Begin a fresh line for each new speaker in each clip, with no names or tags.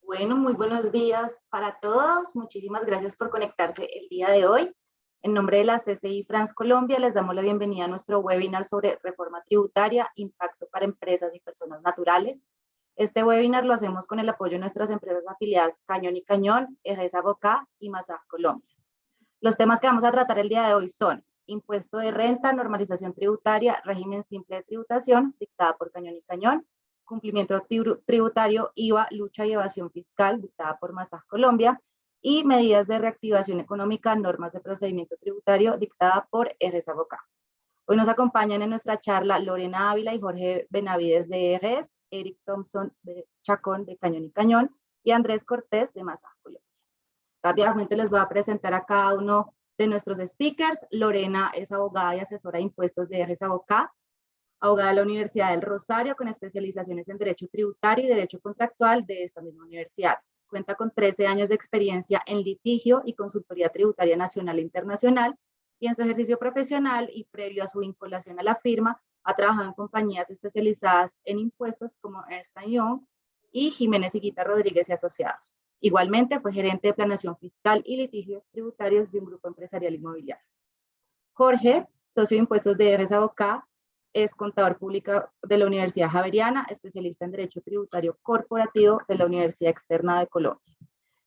Bueno, muy buenos días para todos. Muchísimas gracias por conectarse el día de hoy. En nombre de la CCI France Colombia, les damos la bienvenida a nuestro webinar sobre reforma tributaria, impacto para empresas y personas naturales. Este webinar lo hacemos con el apoyo de nuestras empresas afiliadas Cañón y Cañón, Ejesa Bocá y Mazaf Colombia. Los temas que vamos a tratar el día de hoy son impuesto de renta, normalización tributaria, régimen simple de tributación, dictada por Cañón y Cañón, cumplimiento tributario, IVA, lucha y evasión fiscal, dictada por Mazaf Colombia, y medidas de reactivación económica, normas de procedimiento tributario, dictada por Ejesa Bocá. Hoy nos acompañan en nuestra charla Lorena Ávila y Jorge Benavides de EGES, Eric Thompson de Chacón de Cañón y Cañón y Andrés Cortés de Mazaf Colombia. Rápidamente les voy a presentar a cada uno de nuestros speakers. Lorena es abogada y asesora de impuestos de EGES Bocá, abogada de la Universidad del Rosario con especializaciones en Derecho Tributario y Derecho Contractual de esta misma universidad. Cuenta con 13 años de experiencia en litigio y consultoría tributaria nacional e internacional, y en su ejercicio profesional y previo a su vinculación a la firma, ha trabajado en compañías especializadas en impuestos como Ernst & Young y Jiménez Higuita Rodríguez y Asociados. Igualmente fue gerente de planeación fiscal y litigios tributarios de un grupo empresarial inmobiliario. Jorge, socio de impuestos de EGES Bocá, es contador público de la Universidad Javeriana, especialista en Derecho Tributario Corporativo de la Universidad Externa de Colombia.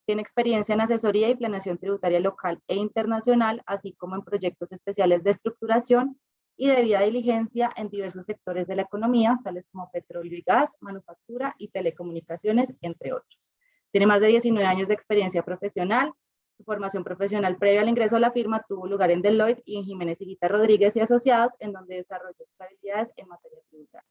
Tiene experiencia en asesoría y planeación tributaria local e internacional, así como en proyectos especiales de estructuración y debida diligencia en diversos sectores de la economía, tales como petróleo y gas, manufactura y telecomunicaciones, entre otros. Tiene más de 19 años de experiencia profesional. Su formación profesional previa al ingreso a la firma tuvo lugar en Deloitte y en Jiménez Higuita Rodríguez y Asociados, en donde desarrolló sus habilidades en materia tributaria.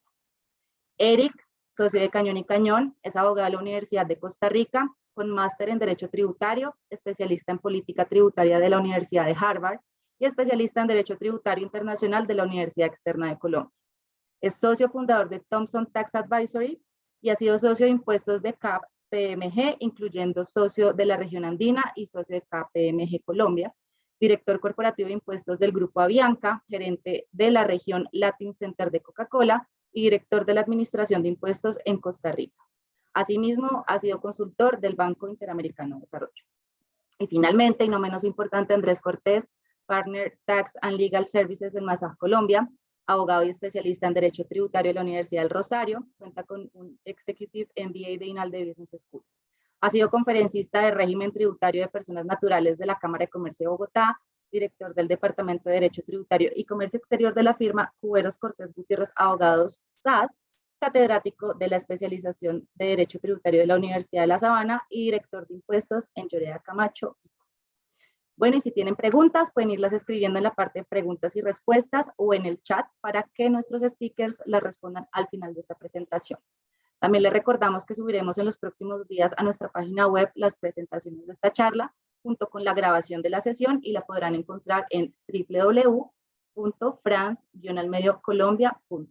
Eric, socio de Cañón y Cañón, es abogado de la Universidad de Costa Rica, con máster en Derecho Tributario, especialista en Política Tributaria de la Universidad de Harvard y especialista en Derecho Tributario Internacional de la Universidad Externa de Colombia. Es socio fundador de Thompson Tax Advisory y ha sido socio de impuestos de KPMG, incluyendo socio de la región andina y socio de KPMG Colombia, director corporativo de impuestos del Grupo Avianca, gerente de la región Latin Center de Coca-Cola y director de la Administración de Impuestos en Costa Rica. Asimismo, ha sido consultor del Banco Interamericano de Desarrollo. Y finalmente, y no menos importante, Andrés Cortés, Partner Tax and Legal Services en Mazaf Colombia, abogado y especialista en Derecho Tributario de la Universidad del Rosario, cuenta con un Executive MBA de INALDE Business School. Ha sido conferencista de régimen tributario de personas naturales de la Cámara de Comercio de Bogotá, director del Departamento de Derecho Tributario y Comercio Exterior de la firma Cuberos Cortés Gutiérrez Abogados SAS, catedrático de la especialización de Derecho Tributario de la Universidad de La Sabana y director de impuestos en Lloreda Camacho. Bueno, y si tienen preguntas, pueden irlas escribiendo en la parte de preguntas y respuestas o en el chat para que nuestros speakers las respondan al final de esta presentación. También les recordamos que subiremos en los próximos días a nuestra página web las presentaciones de esta charla, junto con la grabación de la sesión, y la podrán encontrar en www.france-mediocolombia.com.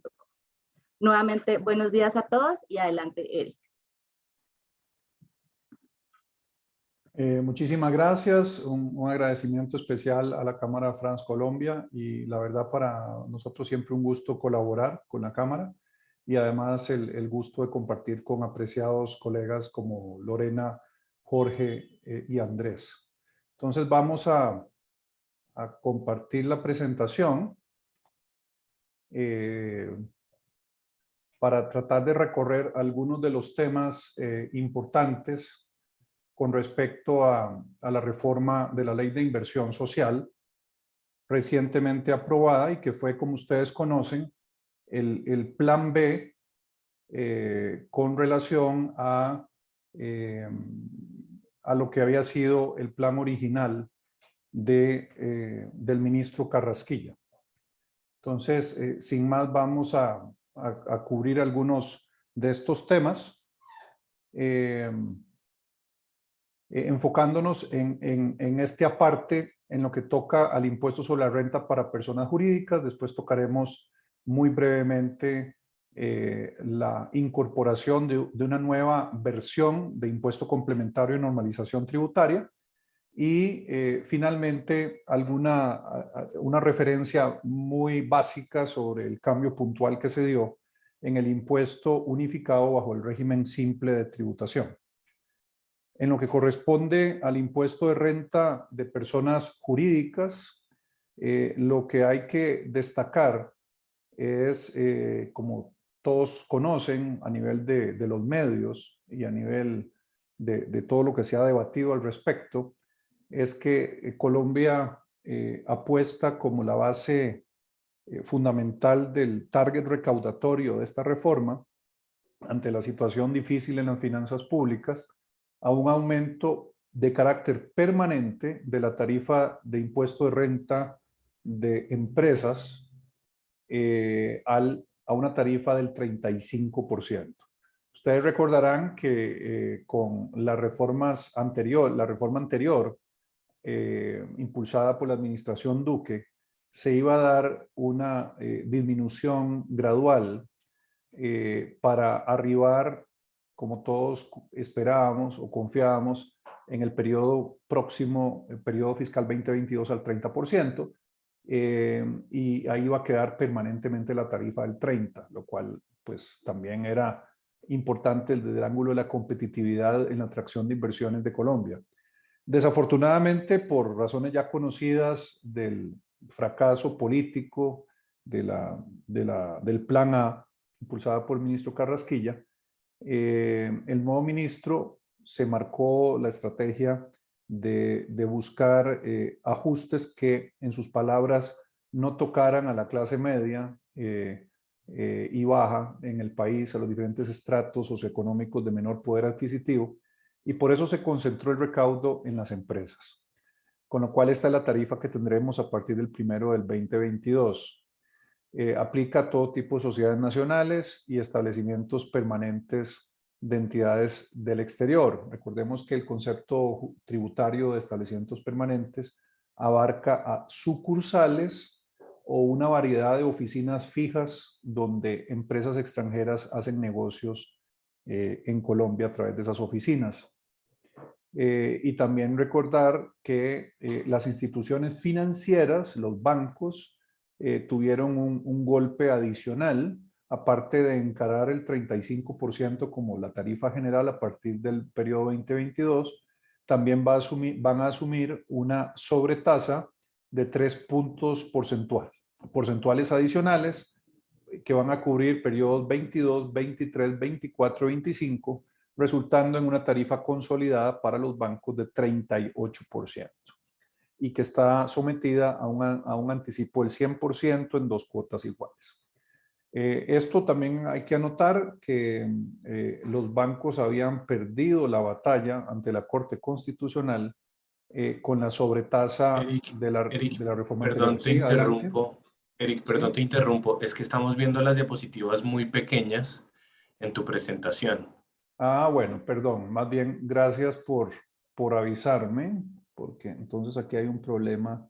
Nuevamente, buenos días a todos y adelante, Eric.
Muchísimas gracias, un agradecimiento especial a la Cámara France Colombia, y la verdad para nosotros siempre un gusto colaborar con la Cámara, y además el gusto de compartir con apreciados colegas como Lorena, Jorge y Andrés. Entonces vamos a compartir la presentación para tratar de recorrer algunos de los temas importantes con respecto a la reforma de la Ley de Inversión Social recientemente aprobada, y que fue, como ustedes conocen, el Plan B con relación a lo que había sido el plan original del ministro Carrasquilla. Entonces, sin más, vamos a cubrir algunos de estos temas. Enfocándonos en esta parte, en lo que toca al impuesto sobre la renta para personas jurídicas. Después tocaremos muy brevemente la incorporación de una nueva versión de impuesto complementario de normalización tributaria, y finalmente una referencia muy básica sobre el cambio puntual que se dio en el impuesto unificado bajo el régimen simple de tributación. En lo que corresponde al impuesto de renta de personas jurídicas, lo que hay que destacar es, como todos conocen a nivel de los medios y a nivel de todo lo que se ha debatido al respecto, es que Colombia apuesta como la base fundamental del target recaudatorio de esta reforma ante la situación difícil en las finanzas públicas a un aumento de carácter permanente de la tarifa de impuesto de renta de empresas a una tarifa del 35%. Ustedes recordarán que con las reformas la reforma anterior, impulsada por la administración Duque, se iba a dar una disminución gradual para arribar, como todos esperábamos o confiábamos, en el periodo próximo, el periodo fiscal 2022 al 30%, y ahí va a quedar permanentemente la tarifa del 30%, lo cual pues también era importante desde el ángulo de la competitividad en la atracción de inversiones de Colombia. Desafortunadamente, por razones ya conocidas del fracaso político del Plan A, impulsada por el ministro Carrasquilla, el nuevo ministro se marcó la estrategia de buscar ajustes que, en sus palabras, no tocaran a la clase media y baja en el país, a los diferentes estratos socioeconómicos de menor poder adquisitivo, y por eso se concentró el recaudo en las empresas, con lo cual esta es la tarifa que tendremos a partir del 1 del 2022. Aplica a todo tipo de sociedades nacionales y establecimientos permanentes de entidades del exterior. Recordemos que el concepto tributario de establecimientos permanentes abarca a sucursales o una variedad de oficinas fijas donde empresas extranjeras hacen negocios en Colombia a través de esas oficinas. Y también recordar que las instituciones financieras, los bancos, tuvieron un golpe adicional, aparte de encarar el 35% como la tarifa general a partir del periodo 2022, también van a asumir una sobretasa de 3 puntos porcentuales adicionales que van a cubrir periodos 22, 23, 24, 25, resultando en una tarifa consolidada para los bancos de 38% y que está sometida a un anticipo del 100% en 2 cuotas iguales. Esto también hay que anotar que los bancos habían perdido la batalla ante la Corte Constitucional con la sobretasa
Eric,
de la reforma anterior.
perdón, te
Sí, adelante.
interrumpo. Eric, perdón,
Sí.
te interrumpo. Es que estamos viendo las diapositivas muy pequeñas en tu presentación.
Ah, bueno, perdón. Más bien, gracias por avisarme, porque entonces aquí hay un problema.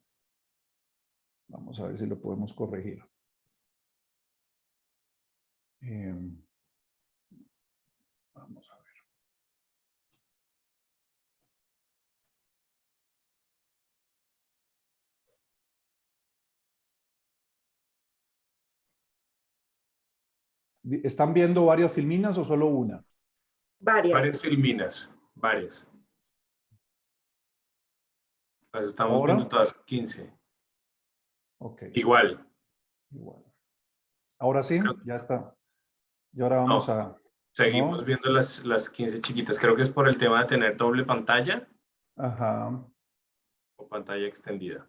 Vamos a ver si lo podemos corregir. Vamos a ver. ¿Están viendo varias filminas o solo una?
Varias
Varias.
filminas, varias. Las estamos viendo
¿Ahora?
todas 15.
Ok,
Igual.
igual. ¿Ahora sí?
Creo-
Ya está. Y ahora vamos
no,
a...
seguimos
¿No?
viendo las 15 chiquitas. Creo que es por el tema de tener doble pantalla
Ajá.
o pantalla extendida.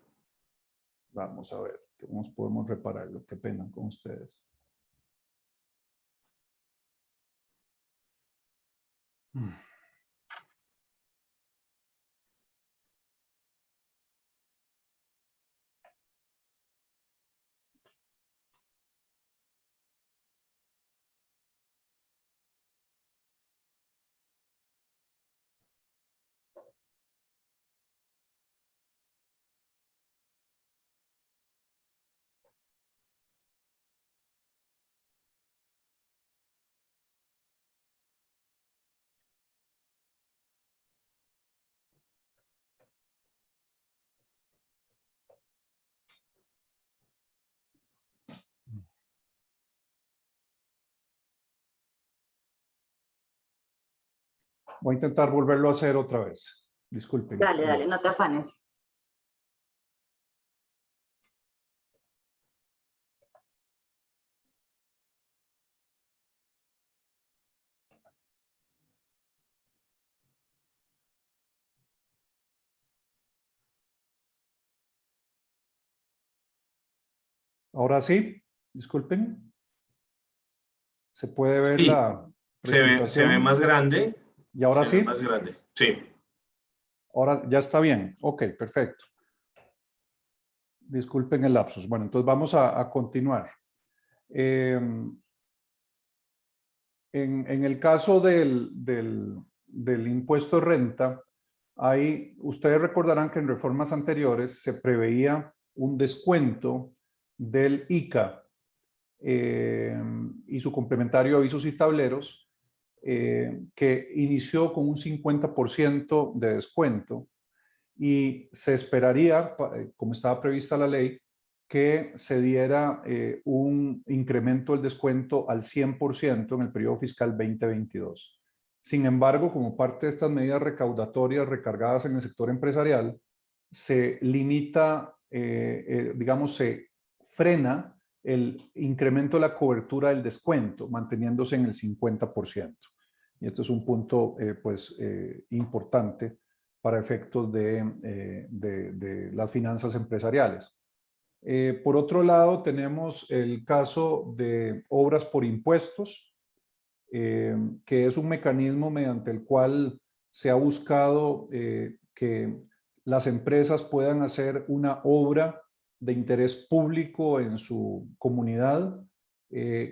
Vamos a ver. ¿Cómo podemos repararlo? Qué pena con ustedes. Voy a intentar volverlo a hacer otra vez. Disculpen.
Dale, dale, no te afanes.
Ahora sí, disculpen. Se puede ver
Sí,
la
se ve más
presentación.
grande.
¿Y ahora
Se ve
sí?
más grande. Sí.
Ahora ya está bien. Ok, perfecto. Disculpen el lapsus. Bueno, entonces vamos a continuar. En el caso del impuesto de renta, ustedes recordarán que en reformas anteriores se preveía un descuento del ICA y su complementario de avisos y tableros, que inició con un 50% de descuento y se esperaría, como estaba prevista la ley, que se diera un incremento del descuento al 100% en el periodo fiscal 2022. Sin embargo, como parte de estas medidas recaudatorias recargadas en el sector empresarial, se limita, digamos, se frena el incremento de la cobertura del descuento, manteniéndose en el 50%. Y este es un punto, importante para efectos de las finanzas empresariales. Por otro lado, tenemos el caso de obras por impuestos, que es un mecanismo mediante el cual se ha buscado que las empresas puedan hacer una obra de interés público en su comunidad,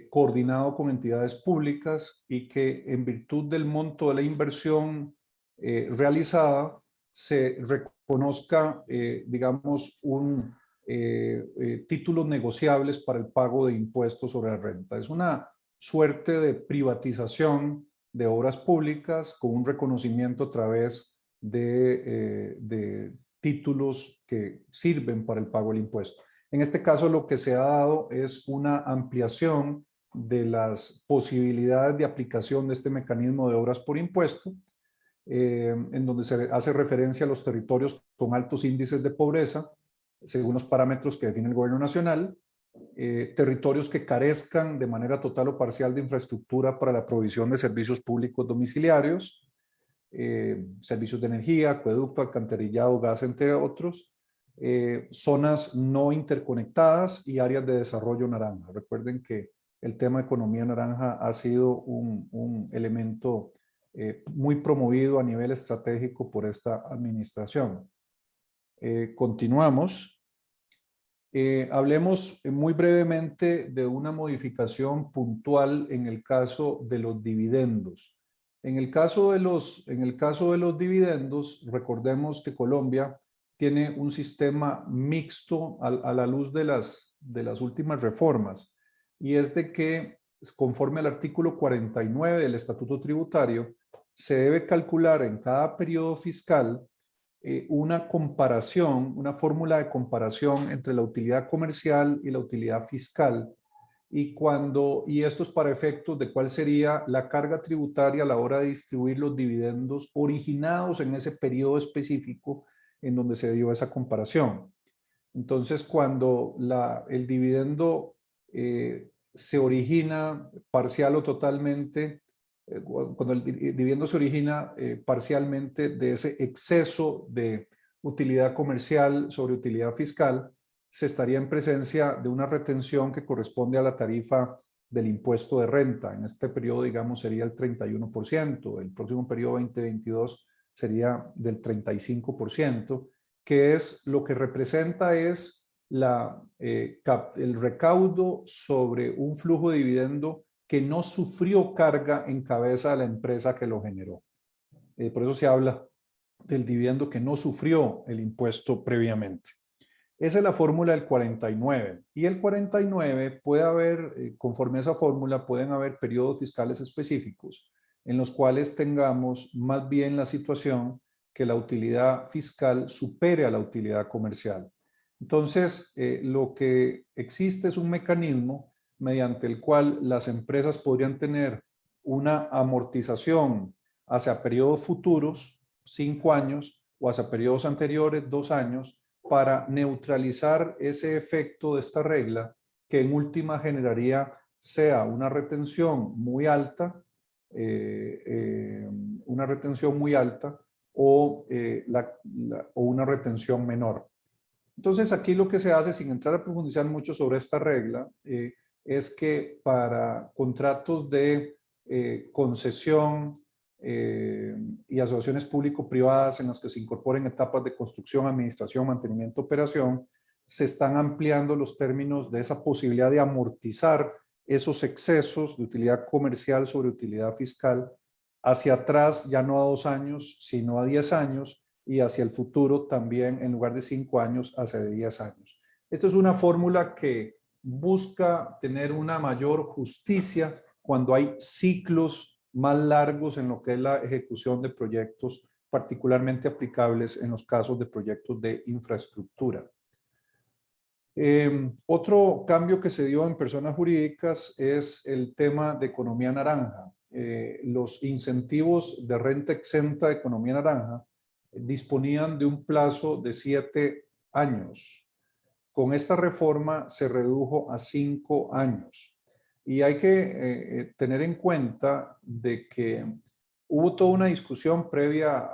coordinado con entidades públicas y que en virtud del monto de la inversión realizada se reconozca, digamos, títulos negociables para el pago de impuestos sobre la renta. Es una suerte de privatización de obras públicas con un reconocimiento a través de títulos que sirven para el pago del impuesto. En este caso, lo que se ha dado es una ampliación de las posibilidades de aplicación de este mecanismo de obras por impuesto, en donde se hace referencia a los territorios con altos índices de pobreza, según los parámetros que define el gobierno nacional, territorios que carezcan de manera total o parcial de infraestructura para la provisión de servicios públicos domiciliarios, servicios de energía, acueducto, alcantarillado, gas, entre otros, zonas no interconectadas y áreas de desarrollo naranja. Recuerden que el tema de economía naranja ha sido un elemento muy promovido a nivel estratégico por esta administración. Continuamos. Hablemos muy brevemente de una modificación puntual en el caso de los dividendos. En el caso de los dividendos, recordemos que Colombia tiene un sistema mixto a la luz de las últimas reformas, y es de que, conforme al artículo 49 del Estatuto Tributario, se debe calcular en cada periodo fiscal una comparación, una fórmula de comparación entre la utilidad comercial y la utilidad fiscal, y esto es para efectos de cuál sería la carga tributaria a la hora de distribuir los dividendos originados en ese periodo específico en donde se dio esa comparación. Entonces, cuando el dividendo se origina parcial o totalmente, cuando el dividendo se origina parcialmente de ese exceso de utilidad comercial sobre utilidad fiscal, se estaría en presencia de una retención que corresponde a la tarifa del impuesto de renta. En este periodo, digamos, sería el 31%. El próximo periodo 2022 sería del 35%, que es lo que representa es el recaudo sobre un flujo de dividendo que no sufrió carga en cabeza de la empresa que lo generó. Por eso se habla del dividendo que no sufrió el impuesto previamente. Esa es la fórmula del 49. Y el 49 puede haber, conforme a esa fórmula, pueden haber periodos fiscales específicos en los cuales tengamos más bien la situación que la utilidad fiscal supere a la utilidad comercial. Entonces, lo que existe es un mecanismo mediante el cual las empresas podrían tener una amortización hacia periodos futuros, 5 años, o hacia periodos anteriores, 2 años, para neutralizar ese efecto de esta regla que en última generaría sea una retención muy alta, o una retención menor. Entonces aquí lo que se hace, sin entrar a profundizar mucho sobre esta regla, es que para contratos de concesión y asociaciones público-privadas en las que se incorporen etapas de construcción, administración, mantenimiento, operación, se están ampliando los términos de esa posibilidad de amortizar esos excesos de utilidad comercial sobre utilidad fiscal hacia atrás, ya no a 2 años, sino a 10 años, y hacia el futuro también, en lugar de 5 años, hacia 10 años. Esto es una fórmula que busca tener una mayor justicia cuando hay ciclos más largos en lo que es la ejecución de proyectos, particularmente aplicables en los casos de proyectos de infraestructura. Otro cambio que se dio en personas jurídicas es el tema de economía naranja. Los incentivos de renta exenta de economía naranja disponían de un plazo de 7 años. Con esta reforma se redujo a 5 años. Y hay que tener en cuenta de que hubo toda una discusión previa,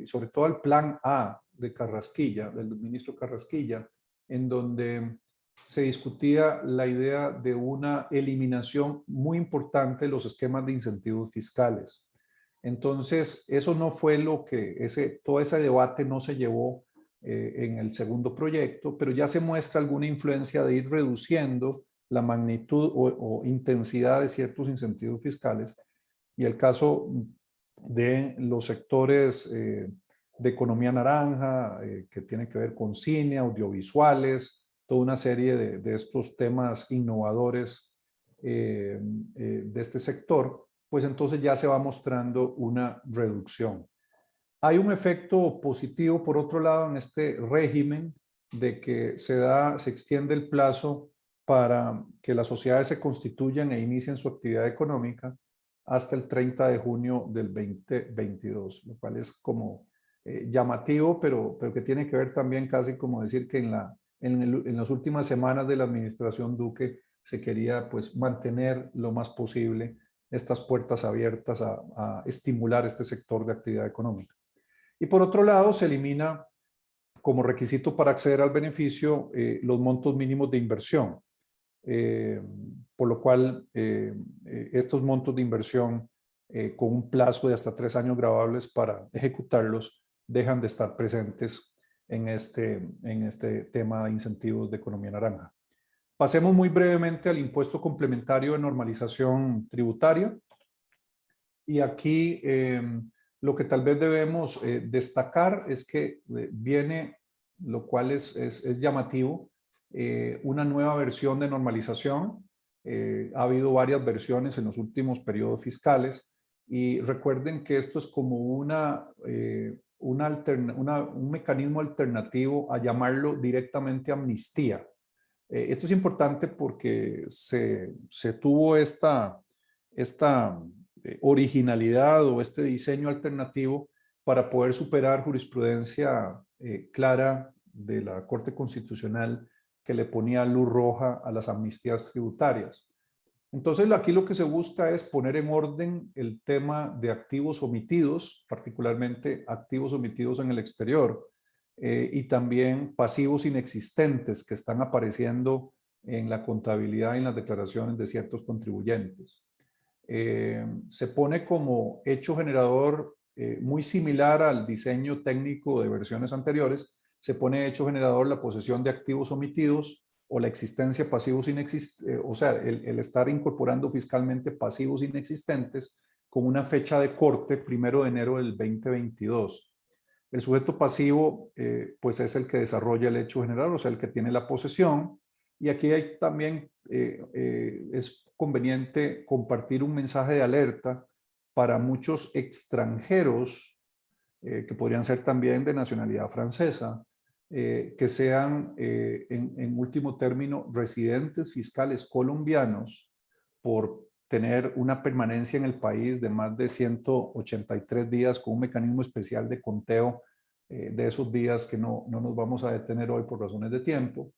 sobre todo al plan A de Carrasquilla, del ministro Carrasquilla, en donde se discutía la idea de una eliminación muy importante de los esquemas de incentivos fiscales. Entonces, eso no fue lo que, todo ese debate no se llevó en el segundo proyecto, pero ya se muestra alguna influencia de ir reduciendo la magnitud o intensidad de ciertos incentivos fiscales. Y el caso de los sectores de economía naranja, que tiene que ver con cine, audiovisuales, toda una serie de estos temas innovadores de este sector, pues entonces ya se va mostrando una reducción. Hay un efecto positivo, por otro lado, en este régimen de que se extiende el plazo para que las sociedades se constituyan e inicien su actividad económica hasta el 30 de junio del 2022, lo cual es como llamativo, pero que tiene que ver también casi como decir que en las últimas semanas de la administración Duque se quería pues mantener lo más posible estas puertas abiertas a estimular este sector de actividad económica. Y por otro lado, se elimina como requisito para acceder al beneficio los montos mínimos de inversión, por lo cual estos montos de inversión con un plazo de hasta 3 años grabables para ejecutarlos dejan de estar presentes en este tema de incentivos de economía naranja. Pasemos muy brevemente al impuesto complementario de normalización tributaria. Y aquí lo que tal vez debemos destacar es que viene, lo cual es llamativo, una nueva versión de normalización. Ha habido varias versiones en los últimos periodos fiscales y recuerden que esto es como un mecanismo alternativo a llamarlo directamente amnistía. Esto es importante porque se tuvo esta originalidad o este diseño alternativo para poder superar jurisprudencia clara de la Corte Constitucional que le ponía luz roja a las amnistías tributarias. Entonces aquí lo que se busca es poner en orden el tema de activos omitidos, particularmente activos omitidos en el exterior, y también pasivos inexistentes que están apareciendo en la contabilidad y en las declaraciones de ciertos contribuyentes. Se pone como hecho generador muy similar al diseño técnico de versiones anteriores, se pone hecho generador la posesión de activos omitidos o la existencia de pasivos inexistentes, o sea, el estar incorporando fiscalmente pasivos inexistentes con una fecha de corte 1 de enero del 2022. El sujeto pasivo pues es el que desarrolla el hecho generador, o sea, el que tiene la posesión. Y aquí hay también es conveniente compartir un mensaje de alerta para muchos extranjeros que podrían ser también de nacionalidad francesa, que sean en último término residentes fiscales colombianos por tener una permanencia en el país de más de 183 días con un mecanismo especial de conteo de esos días que no nos vamos a detener hoy por razones de tiempo.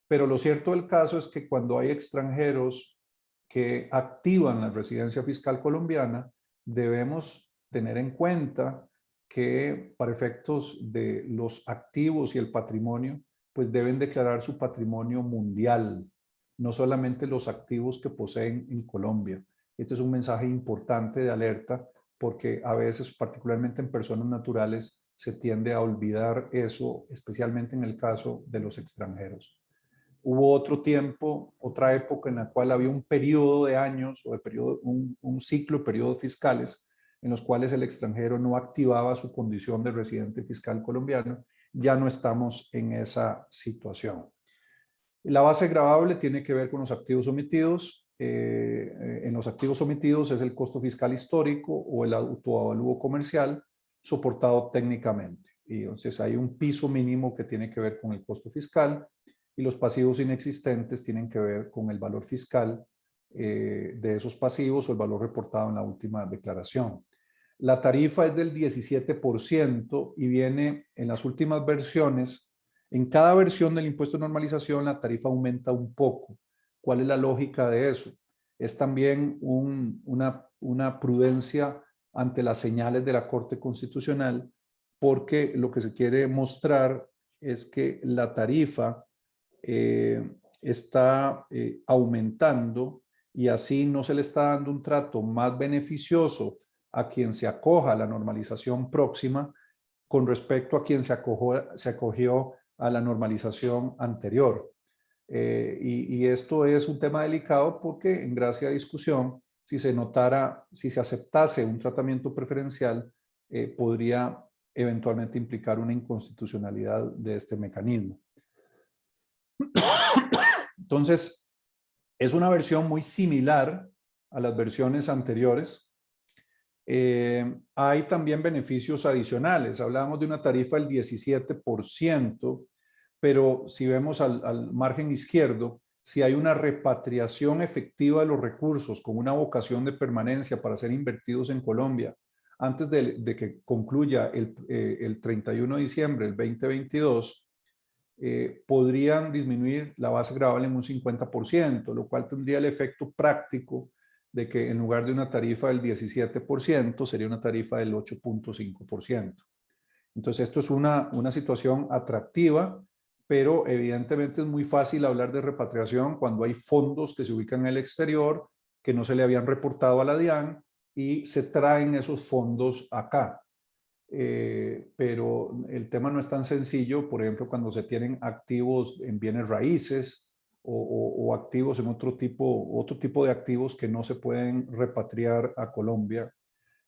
Pero lo cierto del caso es que cuando hay extranjeros que activan la residencia fiscal colombiana, debemos tener en cuenta que para efectos de los activos y el patrimonio, pues deben declarar su patrimonio mundial, no solamente los activos que poseen en Colombia. Este es un mensaje importante de alerta porque a veces, particularmente en personas naturales, se tiende a olvidar eso, especialmente en el caso de los extranjeros. Hubo otro tiempo, otra época en la cual había un periodo de años o de periodo, un ciclo de periodos fiscales en los cuales el extranjero no activaba su condición de residente fiscal colombiano. Ya no estamos en esa situación. La base gravable tiene que ver con los activos omitidos. En los activos omitidos es el costo fiscal histórico o el autoavalúo comercial soportado técnicamente. Y entonces hay un piso mínimo que tiene que ver con el costo fiscal y los pasivos inexistentes tienen que ver con el valor fiscal de esos pasivos o el valor reportado en la última declaración. La tarifa es del 17% y viene en las últimas versiones. En cada versión del impuesto de normalización, la tarifa aumenta un poco. ¿Cuál es la lógica de eso? Es también una prudencia ante las señales de la Corte Constitucional, porque lo que se quiere mostrar es que la tarifa está aumentando y así no se le está dando un trato más beneficioso a quien se acoja a la normalización próxima con respecto a quien se acogió a la normalización anterior. Y esto es un tema delicado porque en gracia de discusión, si se aceptase un tratamiento preferencial, podría eventualmente implicar una inconstitucionalidad de este mecanismo. Entonces, es una versión muy similar a las versiones anteriores. Hay también beneficios adicionales. Hablábamos de una tarifa del 17%, pero si vemos al margen izquierdo, si hay una repatriación efectiva de los recursos con una vocación de permanencia para ser invertidos en Colombia, antes de que concluya el 31 de diciembre del 2022, podrían disminuir la base gravable en un 50%, lo cual tendría el efecto práctico de que en lugar de una tarifa del 17%, sería una tarifa del 8.5%. Entonces, esto es una situación atractiva, pero evidentemente es muy fácil hablar de repatriación cuando hay fondos que se ubican en el exterior, que no se le habían reportado a la DIAN y se traen esos fondos acá. Pero el tema no es tan sencillo, por ejemplo, cuando se tienen activos en bienes raíces o activos en otro tipo de activos que no se pueden repatriar a Colombia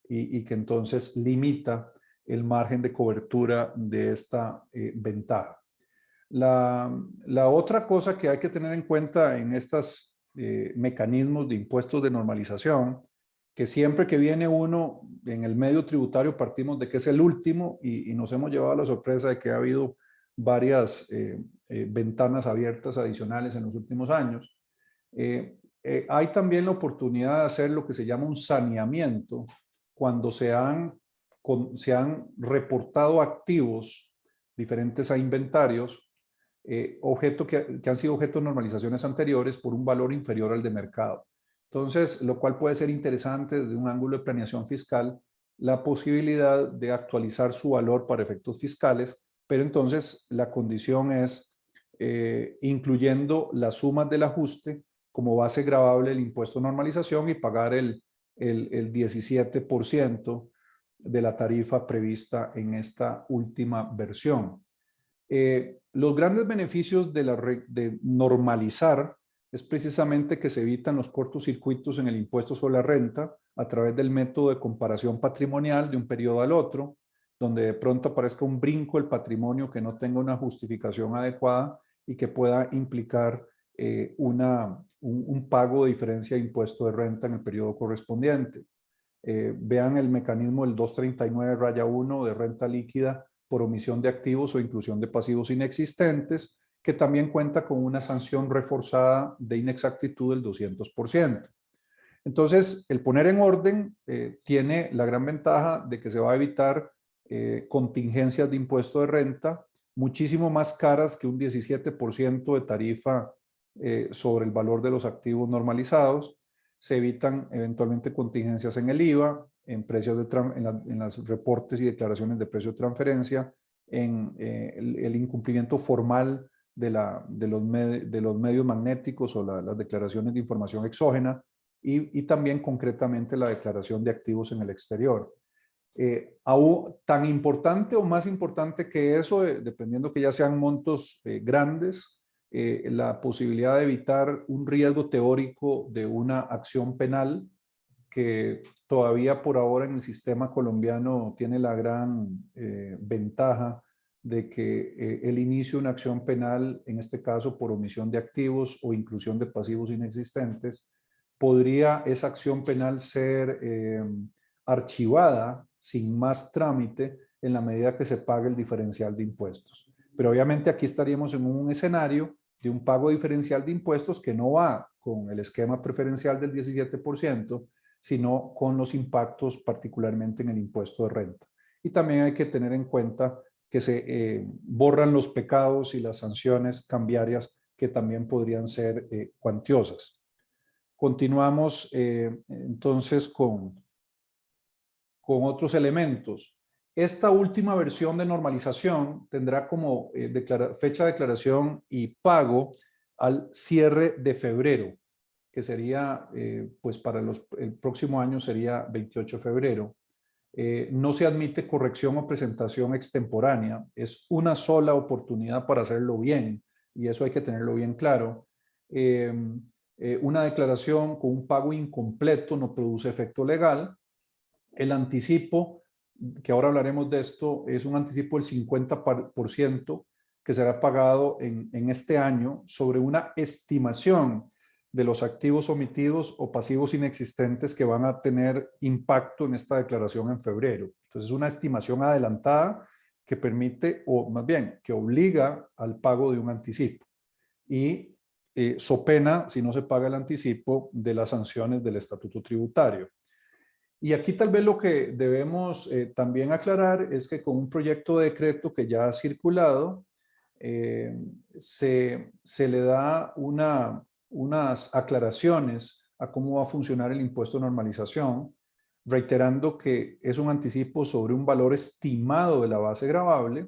y que entonces limita el margen de cobertura de esta ventaja. La otra cosa que hay que tener en cuenta en estos mecanismos de impuestos de normalización, que siempre que viene uno en el medio tributario partimos de que es el último y nos hemos llevado a la sorpresa de que ha habido varias ventanas abiertas adicionales en los últimos años. Hay también la oportunidad de hacer lo que se llama un saneamiento cuando se han reportado activos diferentes a inventarios, que han sido objeto de normalizaciones anteriores por un valor inferior al de mercado. Entonces, lo cual puede ser interesante desde un ángulo de planeación fiscal, la posibilidad de actualizar su valor para efectos fiscales, pero entonces la condición es incluyendo las sumas del ajuste como base gravable del impuesto de normalización y pagar el 17% de la tarifa prevista en esta última versión. Los grandes beneficios de normalizar es precisamente que se evitan los cortocircuitos en el impuesto sobre la renta a través del método de comparación patrimonial de un periodo al otro, donde de pronto aparezca un brinco el patrimonio que no tenga una justificación adecuada y que pueda implicar un pago de diferencia de impuesto de renta en el periodo correspondiente. Vean el mecanismo del 239-1 de renta líquida por omisión de activos o inclusión de pasivos inexistentes, que también cuenta con una sanción reforzada de inexactitud del 200%. Entonces, el poner en orden tiene la gran ventaja de que se va a evitar contingencias de impuesto de renta muchísimo más caras que un 17% de tarifa sobre el valor de los activos normalizados. Se evitan eventualmente contingencias en el IVA, en precios en los reportes y declaraciones de precio de transferencia, en el incumplimiento formal de los medios magnéticos o las declaraciones de información exógena y también concretamente la declaración de activos en el exterior. Aún tan importante o más importante que eso, dependiendo que ya sean montos grandes, la posibilidad de evitar un riesgo teórico de una acción penal que todavía por ahora en el sistema colombiano tiene la gran ventaja de que el inicio de una acción penal, en este caso por omisión de activos o inclusión de pasivos inexistentes, podría esa acción penal ser archivada sin más trámite en la medida que se pague el diferencial de impuestos. Pero obviamente aquí estaríamos en un escenario de un pago diferencial de impuestos que no va con el esquema preferencial del 17%, sino con los impactos particularmente en el impuesto de renta. Y también hay que tener en cuenta que se borran los pecados y las sanciones cambiarias que también podrían ser cuantiosas. Continuamos entonces con otros elementos. Esta última versión de normalización tendrá como fecha de declaración y pago al cierre de febrero, que sería, pues para el próximo año sería 28 de febrero. No se admite corrección o presentación extemporánea, es una sola oportunidad para hacerlo bien, y eso hay que tenerlo bien claro. Una declaración con un pago incompleto no produce efecto legal. El anticipo, que ahora hablaremos de esto, es un anticipo del 50% que será pagado en este año sobre una estimación de los activos omitidos o pasivos inexistentes que van a tener impacto en esta declaración en febrero. Entonces, es una estimación adelantada que permite, o más bien, que obliga al pago de un anticipo. Y so pena, si no se paga el anticipo, de las sanciones del estatuto tributario. Y aquí tal vez lo que debemos también aclarar es que con un proyecto de decreto que ya ha circulado, se le da unas aclaraciones a cómo va a funcionar el impuesto de normalización, reiterando que es un anticipo sobre un valor estimado de la base gravable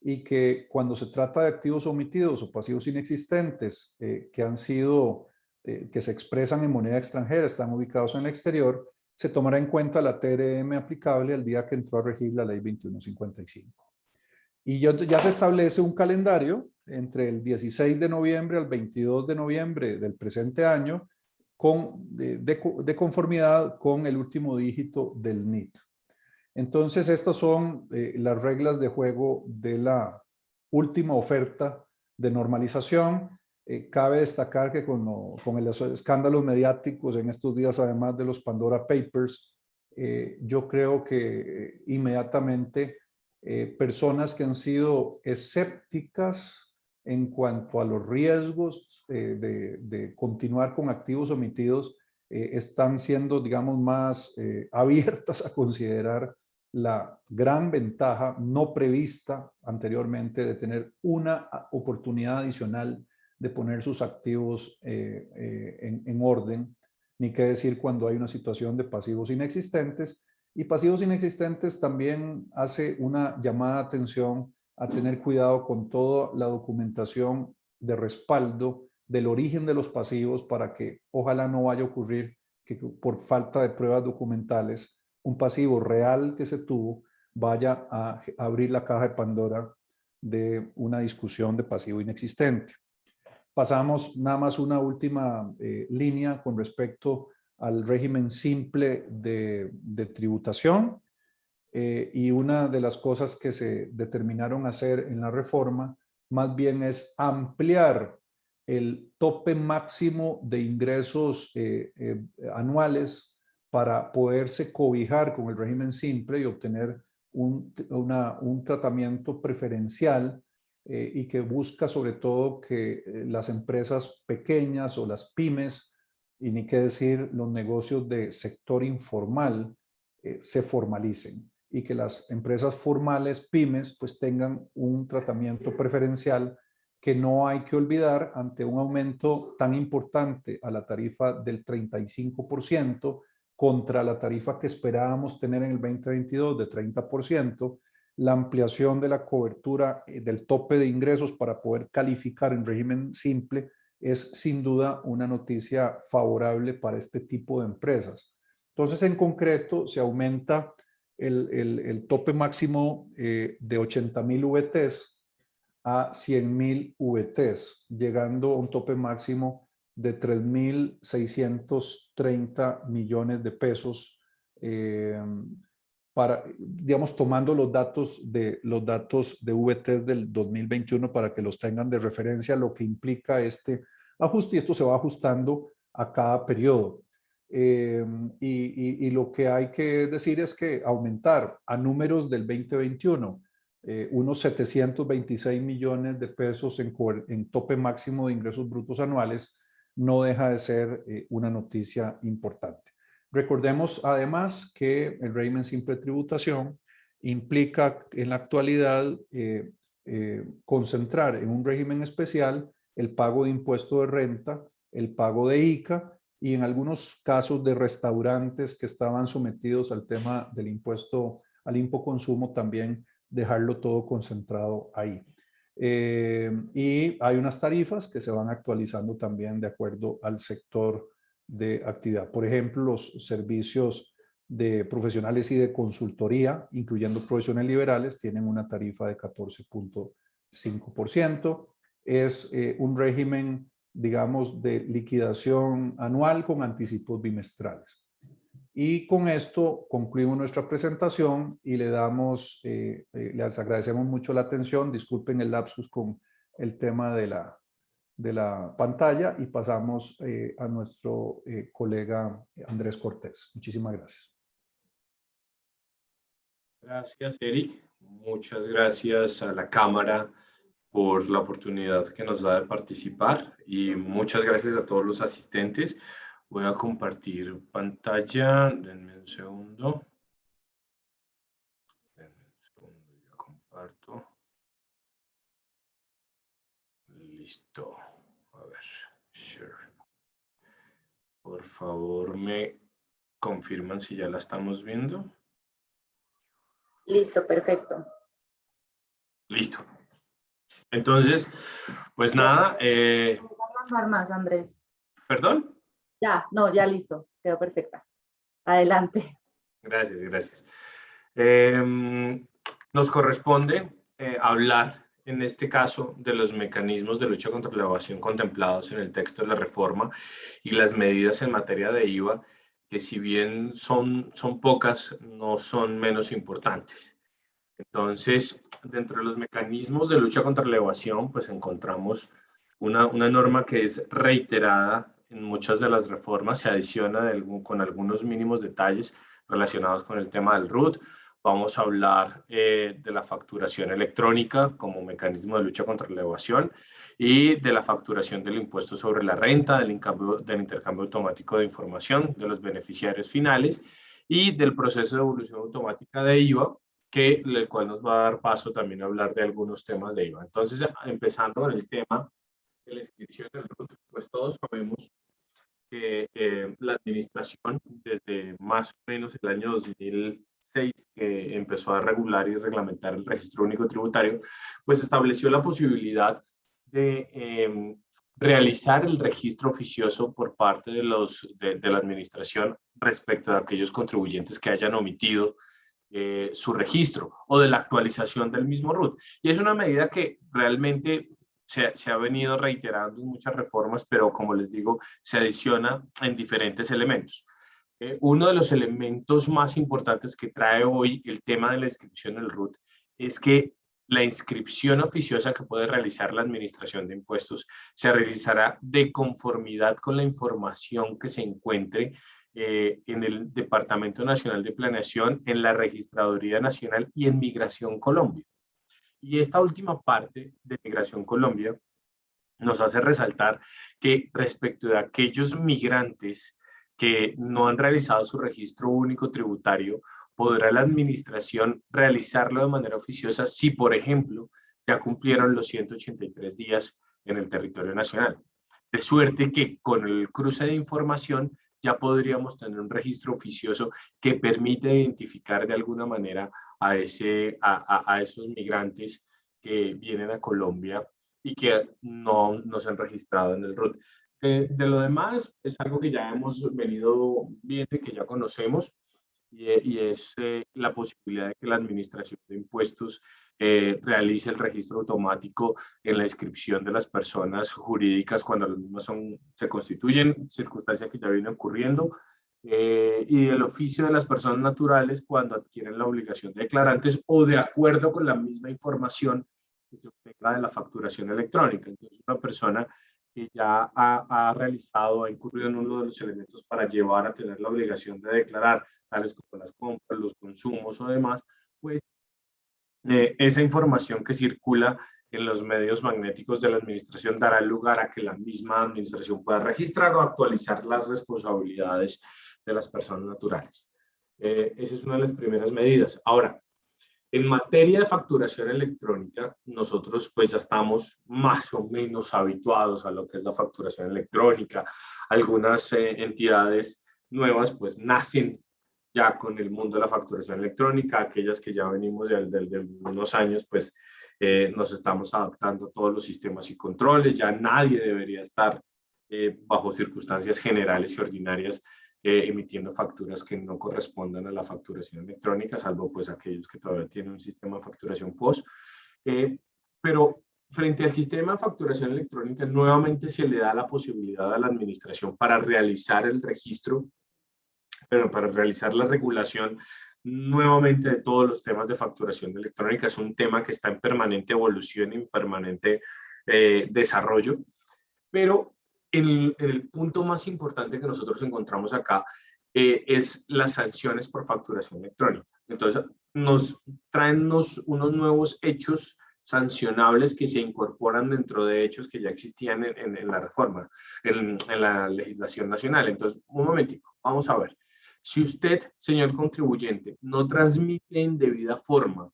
y que cuando se trata de activos omitidos o pasivos inexistentes que han sido, que se expresan en moneda extranjera, están ubicados en el exterior, se tomará en cuenta la TRM aplicable al día que entró a regir la ley 2155. Y ya se establece un calendario entre el 16 de noviembre al 22 de noviembre del presente año de conformidad con el último dígito del NIT. Entonces, estas son las reglas de juego de la última oferta de normalización. Cabe destacar que con los escándalos mediáticos en estos días, además de los Pandora Papers, yo creo que inmediatamente personas que han sido escépticas en cuanto a los riesgos de continuar con activos omitidos están siendo, digamos, más abiertas a considerar la gran ventaja no prevista anteriormente de tener una oportunidad adicional de poner sus activos en orden, ni qué decir cuando hay una situación de pasivos inexistentes. Y pasivos inexistentes también hace una llamada de atención a tener cuidado con toda la documentación de respaldo del origen de los pasivos para que ojalá no vaya a ocurrir que por falta de pruebas documentales un pasivo real que se tuvo vaya a abrir la caja de Pandora de una discusión de pasivo inexistente. Pasamos nada más una última línea con respecto al régimen simple de tributación y una de las cosas que se determinaron hacer en la reforma más bien es ampliar el tope máximo de ingresos anuales para poderse cobijar con el régimen simple y obtener un tratamiento preferencial y que busca sobre todo que las empresas pequeñas o las pymes y ni qué decir los negocios de sector informal se formalicen y que las empresas formales, pymes, pues tengan un tratamiento preferencial que no hay que olvidar ante un aumento tan importante a la tarifa del 35% contra la tarifa que esperábamos tener en el 2022 de 30%, la ampliación de la cobertura del tope de ingresos para poder calificar en régimen simple es sin duda una noticia favorable para este tipo de empresas. Entonces, en concreto, se aumenta el tope máximo de 80,000 VTs a 100,000 VTs, llegando a un tope máximo de 3,630 millones de pesos para, digamos, tomando los datos de VTs del 2021 para que los tengan de referencia, lo que implica este ajuste, y esto se va ajustando a cada periodo. Y lo que hay que decir es que aumentar a números del 2021 unos 726 millones de pesos en tope máximo de ingresos brutos anuales no deja de ser una noticia importante. Recordemos además que el régimen simple de tributación implica en la actualidad concentrar en un régimen especial el pago de impuesto de renta, el pago de ICA y en algunos casos de restaurantes que estaban sometidos al tema del impuesto al impoconsumo también dejarlo todo concentrado ahí. Y hay unas tarifas que se van actualizando también de acuerdo al sector de actividad. Por ejemplo, los servicios de profesionales y de consultoría, incluyendo profesiones liberales, tienen una tarifa de 14.5%. Es un régimen, digamos, de liquidación anual con anticipos bimestrales. Y con esto concluimos nuestra presentación y les agradecemos mucho la atención. Disculpen el lapsus con el tema de la pantalla y pasamos a nuestro colega Andrés Cortés. Muchísimas gracias.
Gracias, Eric. Muchas gracias a la Cámara por la oportunidad que nos da de participar y muchas gracias a todos los asistentes. Voy a compartir pantalla. Denme un segundo. Ya comparto. Listo. A ver. Share. Por favor, me confirman si ya la estamos viendo.
Listo, perfecto.
Listo. Entonces, pues nada.
Las normas, Andrés.
¿Perdón?
Ya, no, ya listo. Quedó perfecta. Adelante.
Gracias, gracias. Nos corresponde hablar, en este caso, de los mecanismos de lucha contra la evasión contemplados en el texto de la reforma y las medidas en materia de IVA, que si bien son pocas, no son menos importantes. Entonces, dentro de los mecanismos de lucha contra la evasión, pues encontramos una norma que es reiterada en muchas de las reformas, se adiciona con algunos mínimos detalles relacionados con el tema del RUT. Vamos a hablar de la facturación electrónica como mecanismo de lucha contra la evasión y de la facturación del impuesto sobre la renta, del intercambio automático de información de los beneficiarios finales y del proceso de devolución automática de IVA, el cual nos va a dar paso también a hablar de algunos temas de IVA. Entonces, empezando con el tema de la inscripción del RUT, pues todos sabemos que la administración, desde más o menos el año 2006, que empezó a regular y reglamentar el registro único tributario, pues estableció la posibilidad de realizar el registro oficioso por parte de la administración respecto a aquellos contribuyentes que hayan omitido su registro o de la actualización del mismo RUT. Y es una medida que realmente se ha venido reiterando en muchas reformas, pero como les digo, se adiciona en diferentes elementos. Uno de los elementos más importantes que trae hoy el tema de la inscripción del RUT es que la inscripción oficiosa que puede realizar la Administración de Impuestos se realizará de conformidad con la información que se encuentre en el Departamento Nacional de Planeación, en la Registraduría Nacional y en Migración Colombia. Y esta última parte de Migración Colombia nos hace resaltar que respecto de aquellos migrantes que no han realizado su registro único tributario, podrá la administración realizarlo de manera oficiosa si, por ejemplo, ya cumplieron los 183 días en el territorio nacional. De suerte que con el cruce de información ya podríamos tener un registro oficioso que permite identificar de alguna manera a esos migrantes que vienen a Colombia y que no se han registrado en el RUT. De lo demás, es algo que ya hemos venido viendo y que ya conocemos, y es la posibilidad de que la Administración de Impuestos realice el registro automático en la inscripción de las personas jurídicas cuando las mismas se constituyen, circunstancia que ya viene ocurriendo, y el oficio de las personas naturales cuando adquieren la obligación de declarantes o de acuerdo con la misma información que se obtenga de la facturación electrónica. Entonces, una persona que ya ha realizado, ha incurrido en uno de los elementos para llevar a tener la obligación de declarar, tales como las compras, los consumos o demás, pues esa información que circula en los medios magnéticos de la administración dará lugar a que la misma administración pueda registrar o actualizar las responsabilidades de las personas naturales. Esa es una de las primeras medidas. Ahora, en materia de facturación electrónica, nosotros pues ya estamos más o menos habituados a lo que es la facturación electrónica. Algunas entidades nuevas pues nacen ya con el mundo de la facturación electrónica, aquellas que ya venimos de unos años pues nos estamos adaptando a todos los sistemas y controles, ya nadie debería estar bajo circunstancias generales y ordinarias emitiendo facturas que no correspondan a la facturación electrónica, salvo pues aquellos que todavía tienen un sistema de facturación POS. Pero frente al sistema de facturación electrónica, nuevamente se le da la posibilidad a la administración para realizar el registro, pero para realizar la regulación nuevamente de todos los temas de facturación electrónica. Es un tema que está en permanente evolución y en permanente desarrollo, pero el punto más importante que nosotros encontramos acá es las sanciones por facturación electrónica. Entonces, nos traen unos nuevos hechos sancionables que se incorporan dentro de hechos que ya existían en la reforma, en la legislación nacional. Entonces, un momentico, vamos a ver. Si usted, señor contribuyente, no transmite en debida forma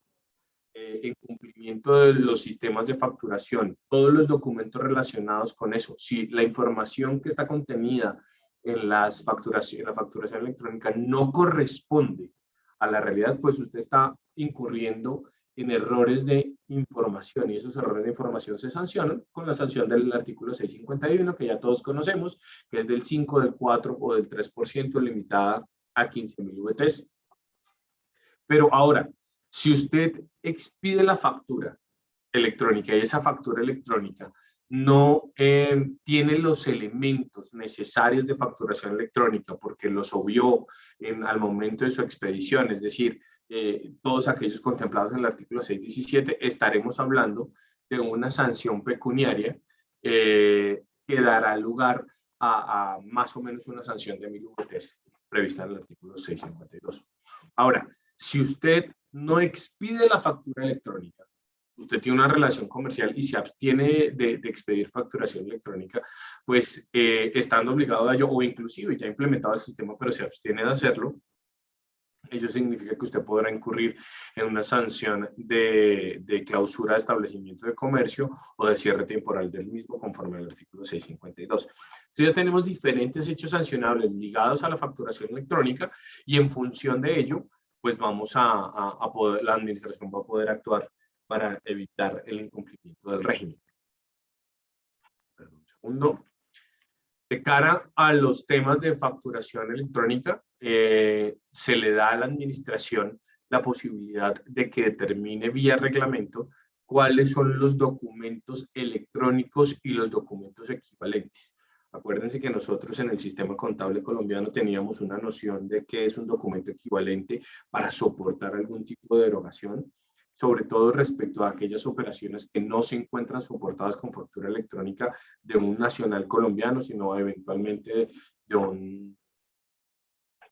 en cumplimiento de los sistemas de facturación, todos los documentos relacionados con eso, si la información que está contenida en la facturación electrónica no corresponde a la realidad, pues usted está incurriendo en errores de información y esos errores de información se sancionan con la sanción del artículo 651 que ya todos conocemos, que es del 5, del 4 o del 3% limitada a 15.000 VTs. Pero ahora, si usted expide la factura electrónica y esa factura electrónica no tiene los elementos necesarios de facturación electrónica porque los obvió al momento de su expedición, es decir, todos aquellos contemplados en el artículo 617, estaremos hablando de una sanción pecuniaria que dará lugar a más o menos una sanción de 1.000 VTs prevista en el artículo 652. Ahora, si usted no expide la factura electrónica, usted tiene una relación comercial y se abstiene de expedir facturación electrónica, pues estando obligado a ello, o inclusive ya implementado el sistema, pero se abstiene de hacerlo, eso significa que usted podrá incurrir en una sanción de clausura de establecimiento de comercio o de cierre temporal del mismo conforme al artículo 652. Entonces ya tenemos diferentes hechos sancionables ligados a la facturación electrónica y en función de ello, pues vamos a poder, la administración va a poder actuar para evitar el incumplimiento del régimen. Perdón, un segundo. De cara a los temas de facturación electrónica, se le da a la administración la posibilidad de que determine vía reglamento cuáles son los documentos electrónicos y los documentos equivalentes. Acuérdense que nosotros en el sistema contable colombiano teníamos una noción de qué es un documento equivalente para soportar algún tipo de derogación, sobre todo respecto a aquellas operaciones que no se encuentran soportadas con factura electrónica de un nacional colombiano, sino eventualmente de un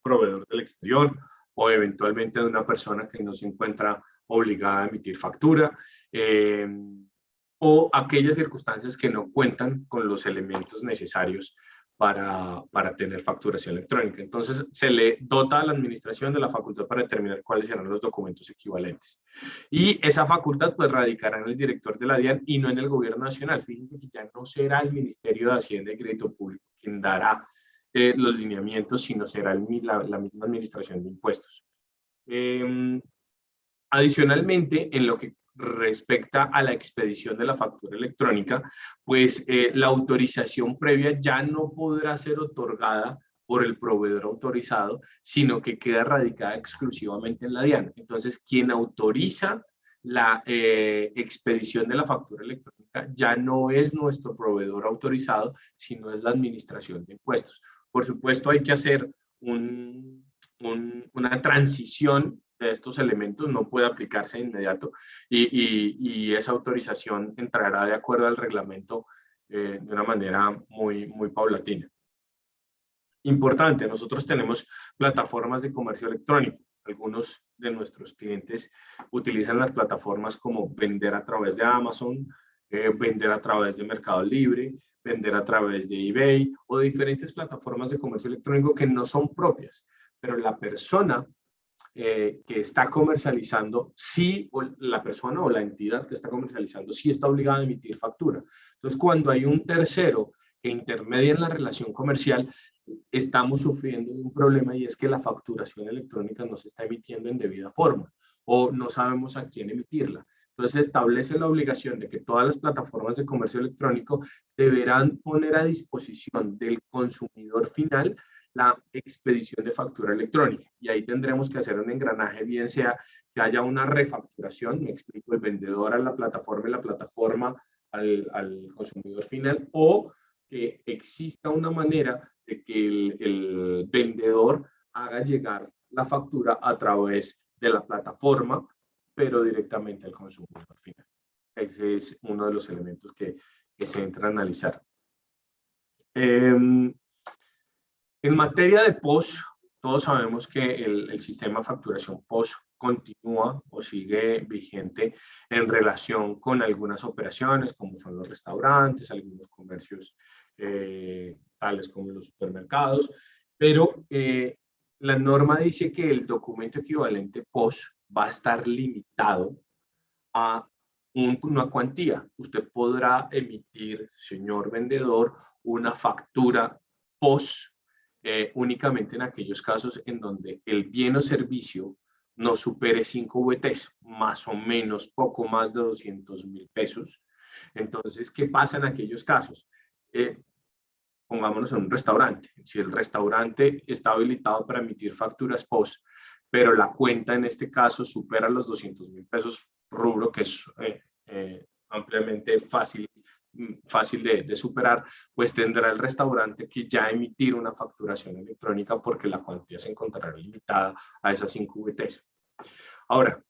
proveedor del exterior o eventualmente de una persona que no se encuentra obligada a emitir factura. o aquellas circunstancias que no cuentan con los elementos necesarios para tener facturación electrónica. Entonces, se le dota a la administración de la facultad para determinar cuáles serán los documentos equivalentes. Y esa facultad, pues, radicará en el director de la DIAN y no en el gobierno nacional. Fíjense que ya no será el Ministerio de Hacienda y Crédito Público quien dará los lineamientos, sino será la misma administración de impuestos. Adicionalmente, en lo que respecta a la expedición de la factura electrónica, pues la autorización previa ya no podrá ser otorgada por el proveedor autorizado, sino que queda radicada exclusivamente en la DIAN. Entonces, quien autoriza la expedición de la factura electrónica ya no es nuestro proveedor autorizado, sino es la administración de impuestos. Por supuesto, hay que hacer una transición de estos elementos, no puede aplicarse de inmediato y esa autorización entrará de acuerdo al reglamento de una manera muy paulatina. Importante, nosotros tenemos plataformas de comercio electrónico. Algunos de nuestros clientes utilizan las plataformas como vender a través de Amazon, vender a través de Mercado Libre, vender a través de eBay o de diferentes plataformas de comercio electrónico que no son propias, pero la persona que está comercializando, sí, o la persona o la entidad que está comercializando, sí está obligada a emitir factura. Entonces, cuando hay un tercero que intermedia en la relación comercial, estamos sufriendo un problema y es que la facturación electrónica no se está emitiendo en debida forma o no sabemos a quién emitirla. Entonces, establece la obligación de que todas las plataformas de comercio electrónico deberán poner a disposición del consumidor final la expedición de factura electrónica. Y ahí tendremos que hacer un engranaje, bien sea que haya una refacturación, me explico, el vendedor a la plataforma y la plataforma al consumidor final, o que exista una manera de que el vendedor haga llegar la factura a través de la plataforma, pero directamente al consumidor final. Ese es uno de los elementos que se entra a analizar. En materia de POS, todos sabemos que el sistema de facturación POS continúa o sigue vigente en relación con algunas operaciones, como son los restaurantes, algunos comercios tales como los supermercados, pero la norma dice que el documento equivalente POS va a estar limitado a una cuantía. Usted podrá emitir, señor vendedor, una factura POS únicamente en aquellos casos en donde el bien o servicio no supere 5 VTs, más o menos poco más de 200.000 pesos. Entonces, ¿qué pasa en aquellos casos? Pongámonos en un restaurante. Si el restaurante está habilitado para emitir facturas POS, pero la cuenta en este caso supera los 200.000 pesos rubro, que es ampliamente fácil de superar, pues tendrá el restaurante que ya emitir una facturación electrónica porque la cuantía se encontrará limitada a esas 5 VTs. Ahora,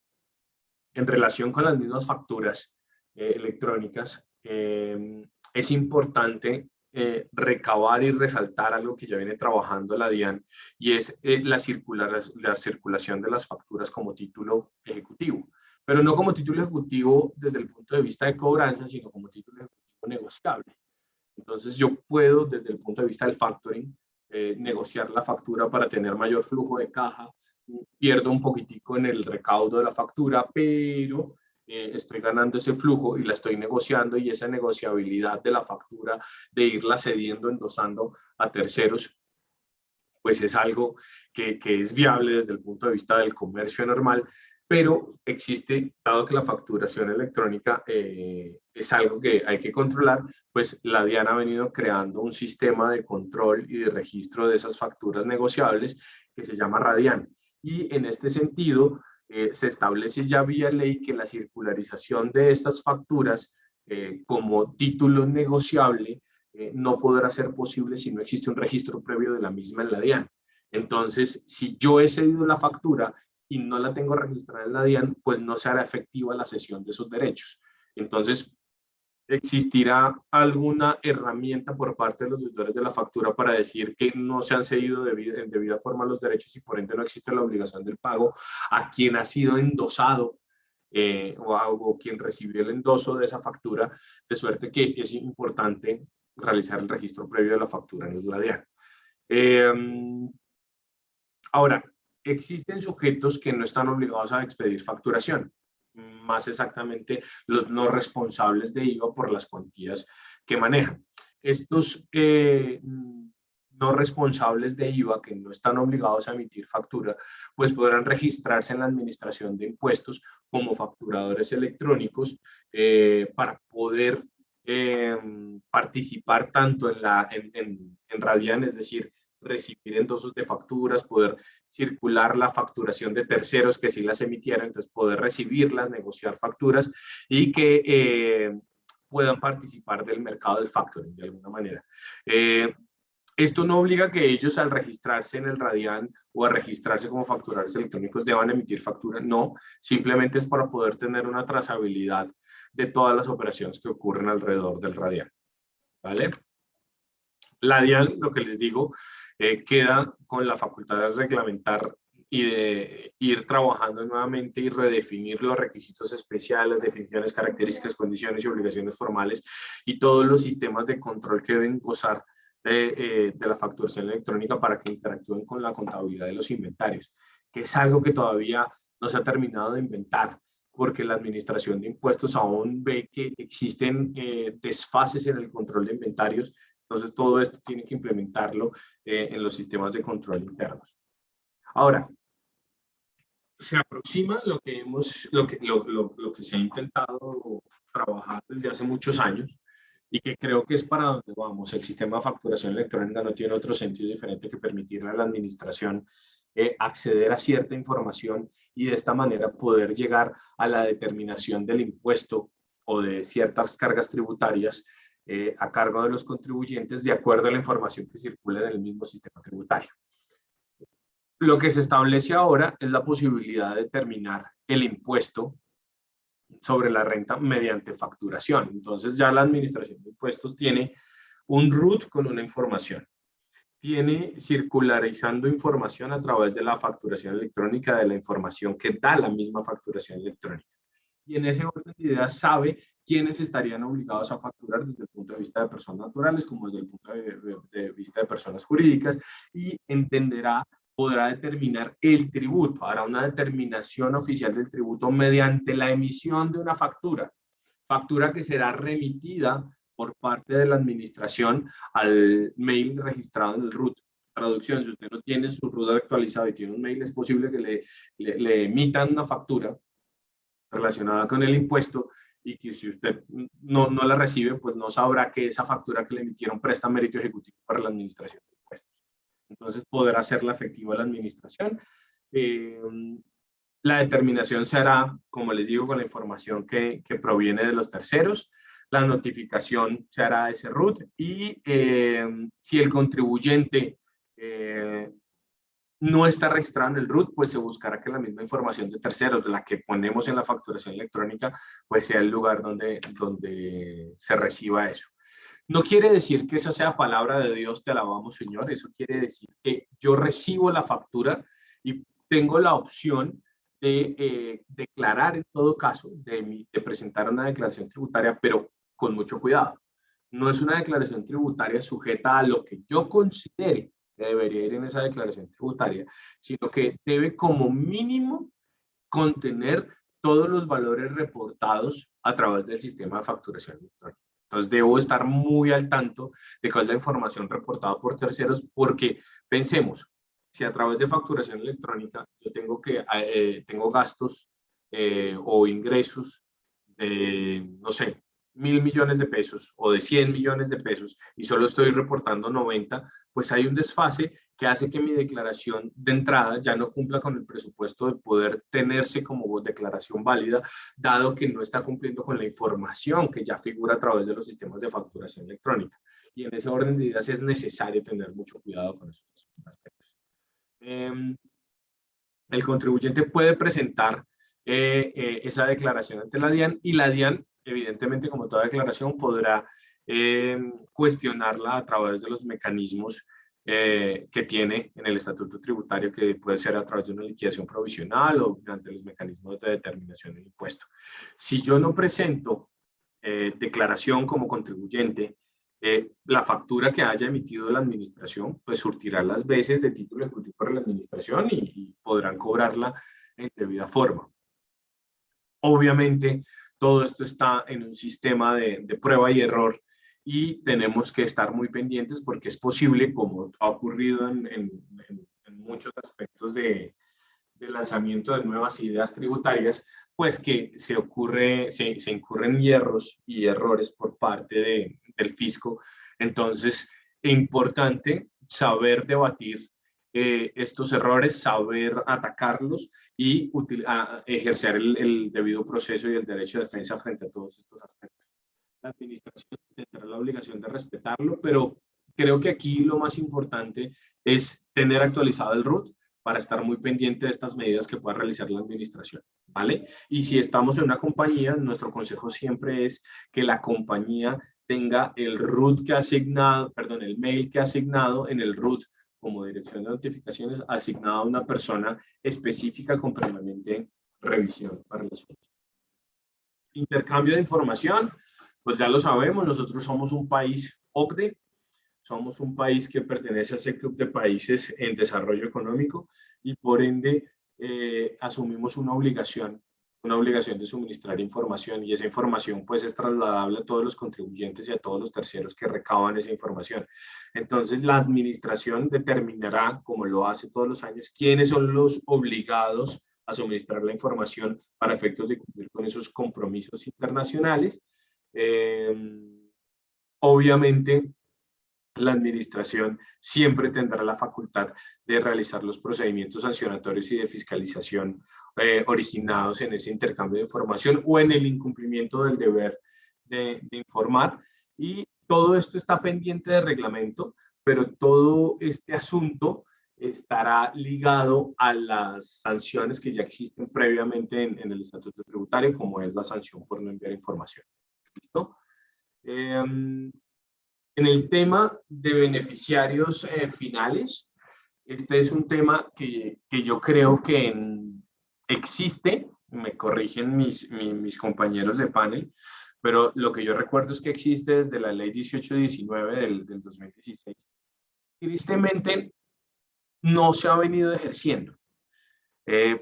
en relación con las mismas facturas electrónicas, es importante recabar y resaltar algo que ya viene trabajando la DIAN y es la circulación de las facturas como título ejecutivo, pero no como título ejecutivo desde el punto de vista de cobranza, sino como título ejecutivo negociable. Entonces yo puedo desde el punto de vista del factoring negociar la factura para tener mayor flujo de caja, pierdo un poquitico en el recaudo de la factura, pero estoy ganando ese flujo y la estoy negociando, y esa negociabilidad de la factura, de irla cediendo, endosando a terceros, pues es algo que es viable desde el punto de vista del comercio normal, pero existe, dado que la facturación electrónica es algo que hay que controlar, pues la DIAN ha venido creando un sistema de control y de registro de esas facturas negociables que se llama Radian. Y en este sentido, se establece ya vía ley que la circularización de estas facturas como título negociable no podrá ser posible si no existe un registro previo de la misma en la DIAN. Entonces, si yo he cedido la factura y no la tengo registrada en la DIAN, pues no se hará efectiva la cesión de esos derechos. Entonces, ¿existirá alguna herramienta por parte de los deudores de la factura para decir que no se han cedido en debida forma los derechos y por ende no existe la obligación del pago a quien ha sido endosado o quien recibió el endoso de esa factura, de suerte que es importante realizar el registro previo de la factura en la DIAN. Ahora, existen sujetos que no están obligados a expedir facturación, más exactamente los no responsables de IVA por las cuantías que manejan. Estos no responsables de IVA que no están obligados a emitir factura, pues podrán registrarse en la administración de impuestos como facturadores electrónicos para poder participar tanto en Radian, es decir, recibir endosos de facturas, poder circular la facturación de terceros que sí las emitieran, entonces poder recibirlas, negociar facturas y que puedan participar del mercado del factoring de alguna manera. Esto no obliga que ellos al registrarse en el Radian o a registrarse como facturadores electrónicos deban emitir factura, no, simplemente es para poder tener una trazabilidad de todas las operaciones que ocurren alrededor del Radian, ¿vale? La DIAN, lo que les digo, queda con la facultad de reglamentar y de ir trabajando nuevamente y redefinir los requisitos especiales, definiciones, características, condiciones y obligaciones formales y todos los sistemas de control que deben gozar de la facturación electrónica para que interactúen con la contabilidad de los inventarios, que es algo que todavía no se ha terminado de inventar, porque la administración de impuestos aún ve que existen desfases en el control de inventarios. Entonces, todo esto tiene que implementarlo en los sistemas de control internos. Ahora, se aproxima lo que se ha intentado trabajar desde hace muchos años y que creo que es para donde vamos. El sistema de facturación electrónica no tiene otro sentido diferente que permitirle a la administración acceder a cierta información y de esta manera poder llegar a la determinación del impuesto o de ciertas cargas tributarias a cargo de los contribuyentes de acuerdo a la información que circula en el mismo sistema tributario. Lo que se establece ahora es la posibilidad de determinar el impuesto sobre la renta mediante facturación. Entonces ya la administración de impuestos tiene un RUT con una información. Tiene circularizando información a través de la facturación electrónica, de la información que da la misma facturación electrónica. Y en ese orden de ideas sabe quiénes estarían obligados a facturar desde el punto de vista de personas naturales como desde el punto de vista de personas jurídicas y podrá determinar el tributo, hará una determinación oficial del tributo mediante la emisión de una factura que será remitida por parte de la administración al mail registrado en el RUT. Traducción, si usted no tiene su RUT actualizado y tiene un mail, es posible que le emitan una factura relacionada con el impuesto y que si usted no la recibe, pues no sabrá que esa factura que le emitieron presta mérito ejecutivo para la administración de impuestos. Entonces podrá hacerla efectiva la administración. La determinación se hará, como les digo, con la información que proviene de los terceros. La notificación se hará a ese RUT y si el contribuyente no está registrado en el RUT, pues se buscará que la misma información de terceros, de la que ponemos en la facturación electrónica, pues sea el lugar donde se reciba eso. No quiere decir que esa sea palabra de Dios, te alabamos Señor, eso quiere decir que yo recibo la factura y tengo la opción de declarar en todo caso, de presentar una declaración tributaria, pero con mucho cuidado. No es una declaración tributaria sujeta a lo que yo considere que debería ir en esa declaración tributaria, sino que debe como mínimo contener todos los valores reportados a través del sistema de facturación electrónica. Entonces debo estar muy al tanto de cuál es la información reportada por terceros, porque pensemos, si a través de facturación electrónica yo tengo gastos o ingresos de, no sé, 1.000 millones de pesos o de 100 millones de pesos y solo estoy reportando 90, pues hay un desfase que hace que mi declaración de entrada ya no cumpla con el presupuesto de poder tenerse como declaración válida, dado que no está cumpliendo con la información que ya figura a través de los sistemas de facturación electrónica. Y en ese orden de ideas es necesario tener mucho cuidado con esos aspectos. El contribuyente puede presentar esa declaración ante la DIAN y la DIAN, evidentemente, como toda declaración, podrá cuestionarla a través de los mecanismos que tiene en el estatuto tributario, que puede ser a través de una liquidación provisional o mediante los mecanismos de determinación del impuesto. Si yo no presento declaración como contribuyente, la factura que haya emitido la administración, pues surtirá las veces de título ejecutivo para la administración y podrán cobrarla en debida forma. Obviamente, todo esto está en un sistema de prueba y error y tenemos que estar muy pendientes porque es posible, como ha ocurrido en muchos aspectos de lanzamiento de nuevas ideas tributarias, pues que se incurren hierros y errores por parte del fisco. Entonces, es importante saber debatir estos errores, saber atacarlos y ejercer el debido proceso y el derecho de defensa frente a todos estos aspectos. La administración tendrá la obligación de respetarlo, pero creo que aquí lo más importante es tener actualizado el RUT para estar muy pendiente de estas medidas que pueda realizar la administración, ¿vale? Y si estamos en una compañía, nuestro consejo siempre es que la compañía tenga el RUT que ha asignado, perdón, el mail que ha asignado en el RUT como dirección de notificaciones asignado a una persona específica con permanente revisión para el asunto. Intercambio de información, pues ya lo sabemos, nosotros somos un país OCDE, somos un país que pertenece a ese club de países en desarrollo económico y por ende asumimos una obligación de suministrar información y esa información pues es trasladable a todos los contribuyentes y a todos los terceros que recaban esa información. Entonces la administración determinará, como lo hace todos los años, quiénes son los obligados a suministrar la información para efectos de cumplir con esos compromisos internacionales. Obviamente, la administración siempre tendrá la facultad de realizar los procedimientos sancionatorios y de fiscalización originados en ese intercambio de información o en el incumplimiento del deber de informar. Y todo esto está pendiente de reglamento, pero todo este asunto estará ligado a las sanciones que ya existen previamente en el estatuto tributario, como es la sanción por no enviar información. ¿Listo? En el tema de beneficiarios finales, este es un tema que yo creo que existe, me corrigen mis compañeros de panel, pero lo que yo recuerdo es que existe desde la ley 1819 del 2016. Tristemente, no se ha venido ejerciendo,